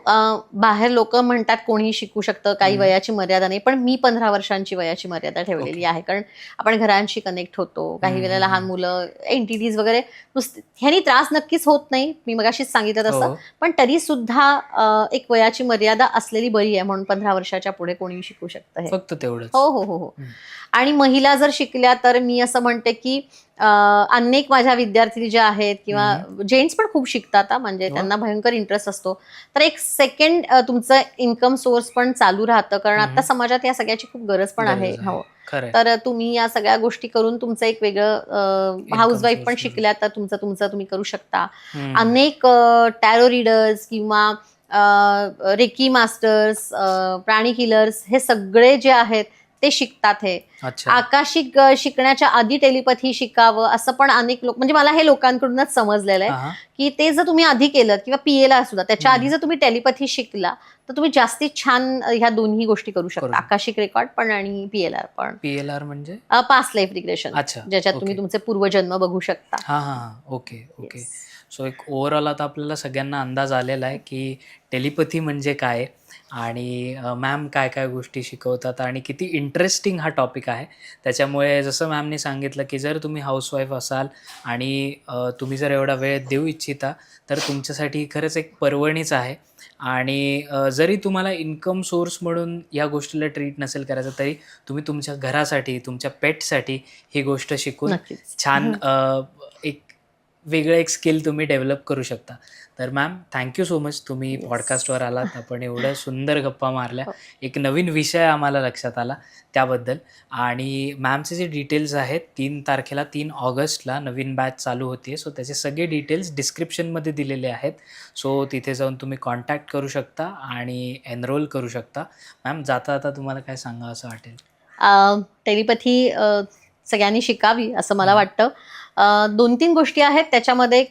बाहेर लोकं म्हणतात कोणीही शिकू शकतं, काही हं. वयाची मर्यादा नाही. पण मी 15 वर्षांची वयाची मर्यादा ठेवलेली ओके. आहे. कारण आपण घरांशी कनेक्ट होतो. काही हं, वेळेला हं, लहान हं. मुलं, एंटिटीज वगैरे ह्यानी त्रास नक्कीच होत नाही. मी मगाशीच सांगितलं तसं. हो. पण तरीसुद्धा एक वयाची मर्यादा असलेली बरी आहे. म्हणून 15 वर्षाच्या पुढे कोणीही शिकू शकतं हे. फक्त तेवढंच. हो, हो, हो, हो. हं. आणि महिला जर शिकल्या तर मी असं म्हणते, की अनेक माझ्या विद्यार्थी ज्या आहेत किंवा जेंट्स पण खूप शिकतात हां, म्हणजे वाह! त्यांना भयंकर इंटरेस्ट असतो. तर एक सेकंड तुमचं इन्कम सोर्स पण चालू राहतं. कारण आता समाजात या सगळ्याची खूप गरज पण आहे. गरज आहे. हो. खरं आहे. तर तुम्ही या सगळ्या गोष्टी करून तुमचं एक वेगळं इन्कम हाऊसवाईफ पण सोर्स मिळू शिकल्या तर तुमचं तुम्ही करू शकता. हं. अनेक टॅरो रीडर्स किंवा रेकी मास्टर्स, प्राणी किलर्स हे सगळे जे आहेत ते शिकतात हे. अच्छा. आकाशिक शिकण्याच्या आधी टेलिपॅथी शिकावं असं पण अनेक लोक, म्हणजे मला हे लोकांकडूनच समजलेलं आहे, हां, हां. की ते जर तुम्ही आधी केलं किंवा पीएला सुद्धा त्याच्या आधी जर तुम्ही टेलिपॅथी शिकला तर तुम्ही जास्तीत छान ह्या दोन्ही गोष्टी करू शकता. शकता. आकाशिक रेकॉर्ड पण आणि पीएलआर पण. पी-एल-आर म्हणजे? पास्ट लाईफ रिग्रेशन, अच्छा. ज्याच्यात ओके. तुम्ही तुमचे पूर्वजन्म बघू शकता. हां, हां, हां. Okay, okay. Yes. सो एक ओव्हरऑल आता आपल्याला सगळ्यांना अंदाज आलेला आहे, की टेलिपॅथी म्हणजे काय आणि मॅम काय-काय गोष्टी शिकवतात आणि किती इंटरेस्टिंग हा टॉपिक आहे. त्याच्यामुळे जसं मॅमनी सांगितलं, की जर तुम्ही हाऊसवाईफ असाल आणि तुम्ही जर एवढा वेळ देऊ इच्छिता, तर तुमच्यासाठी खरंच एक पर्वणीच आहे. आणि जरी तुम्हाला इन्कम सोर्स म्हणून या गोष्टीला ट्रीट नसेल करायचं, तरी तुम्ही तुमच्या घरासाठी, तुमच्या पेटसाठी ही गोष्ट शिकून नक्कीच. छान एक वेगळं एक स्किल तुम्ही डेव्हलप करू शकता. तर मॅम थँक्यू सो मच तुम्ही Yes. पॉडकास्टवर आलात. आपण एवढ्या सुंदर गप्पा मारल्या. हो. एक नवीन विषय आम्हाला लक्षात आला त्याबद्दल. आणि मॅमचे जे डिटेल्स आहेत 3 तारखेला 3 ऑगस्टला नवीन बॅच चालू होते. सो त्याचे सगळे डिटेल्स डिस्क्रिप्शनमध्ये दिलेले आहेत. सो तिथे जाऊन तुम्ही कॉन्टॅक्ट करू शकता आणि एनरोल करू शकता. मॅम जाता तुम्हाला काय सांगावसं वाटेल? टेलिपॅथी सगळ्यांनी शिकावी असं मला वाटतं. 2-3 गोष्टी आहेत त्याच्यामध्ये.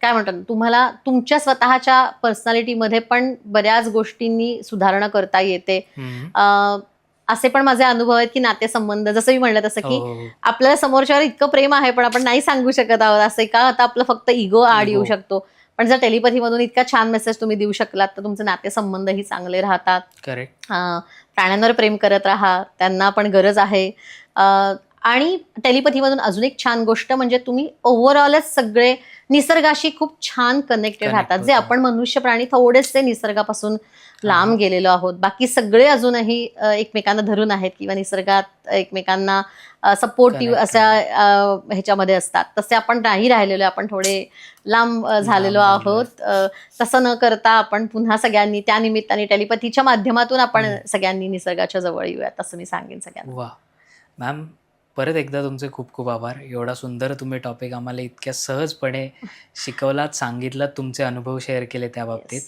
काय म्हणतात, तुम्हाला तुमच्या स्वतःच्या पर्सनॅलिटीमध्ये पण बऱ्याच गोष्टींनी सुधारणा करता येते. असे पण माझे अनुभव आहेत, की नातेसंबंध जसं मी म्हणलं तसं, हो, की हो, हो. आपल्याला समोरच्यावर इतकं प्रेम आहे पण आपण नाही सांगू शकत आहोत. असं का आता आपलं फक्त इगो आड येऊ Ego. शकतो. पण जर टेलिपॅथीमधून इतका छान मेसेज तुम्ही देऊ शकलात तर तुमचे नातेसंबंधही चांगले राहतात. करेक्ट. प्राण्यांवर प्रेम करत राहा, त्यांना पण गरज आहे. आणि टेलिपॅथीमधून अजून एक छान गोष्ट म्हणजे तुम्ही ओव्हरऑलच सगळे निसर्गाशी खूप छान कनेक्टेड Connect राहतात. जे होता. आपण मनुष्य प्राणी थोडेसे निसर्गापासून लांब गेलेलो आहोत. बाकी सगळे अजूनही एकमेकांना धरून आहेत किंवा निसर्गात एकमेकांना सपोर्टिव्ह Connect अशा ह्याच्यामध्ये असतात. तसे आपण नाही राहिलेलो, आपण थोडे लांब झालेलो लांब झालोय. आहोत. तसं न करता आपण पुन्हा सगळ्यांनी त्या निमित्ताने टेलिपॅथीच्या माध्यमातून आपण सगळ्यांनी निसर्गाच्या जवळ येऊयात असं मी सांगेन सगळ्यांना. वाह! मॅम परत एकदा तुमचे खूप खूप आभार. एवढा सुंदर तुम्ही टॉपिक आम्हाला इतक्या सहजपणे शिकवलात, सांगितलात, तुमचे अनुभव शेअर केले त्या बाबतीत.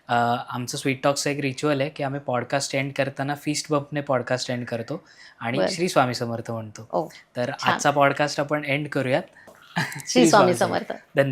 आमचं स्वीट टॉक्सचं एक रिच्युअल आहे, की आम्ही पॉडकास्ट एंड करताना फिस्ट बम्पने पॉडकास्ट एंड करतो आणि बरं. श्री स्वामी समर्थ म्हणतो. ओ, तर छान. आजचा पॉडकास्ट आपण एंड करूयात. श्री स्वामी समर्थ. धन्यवाद.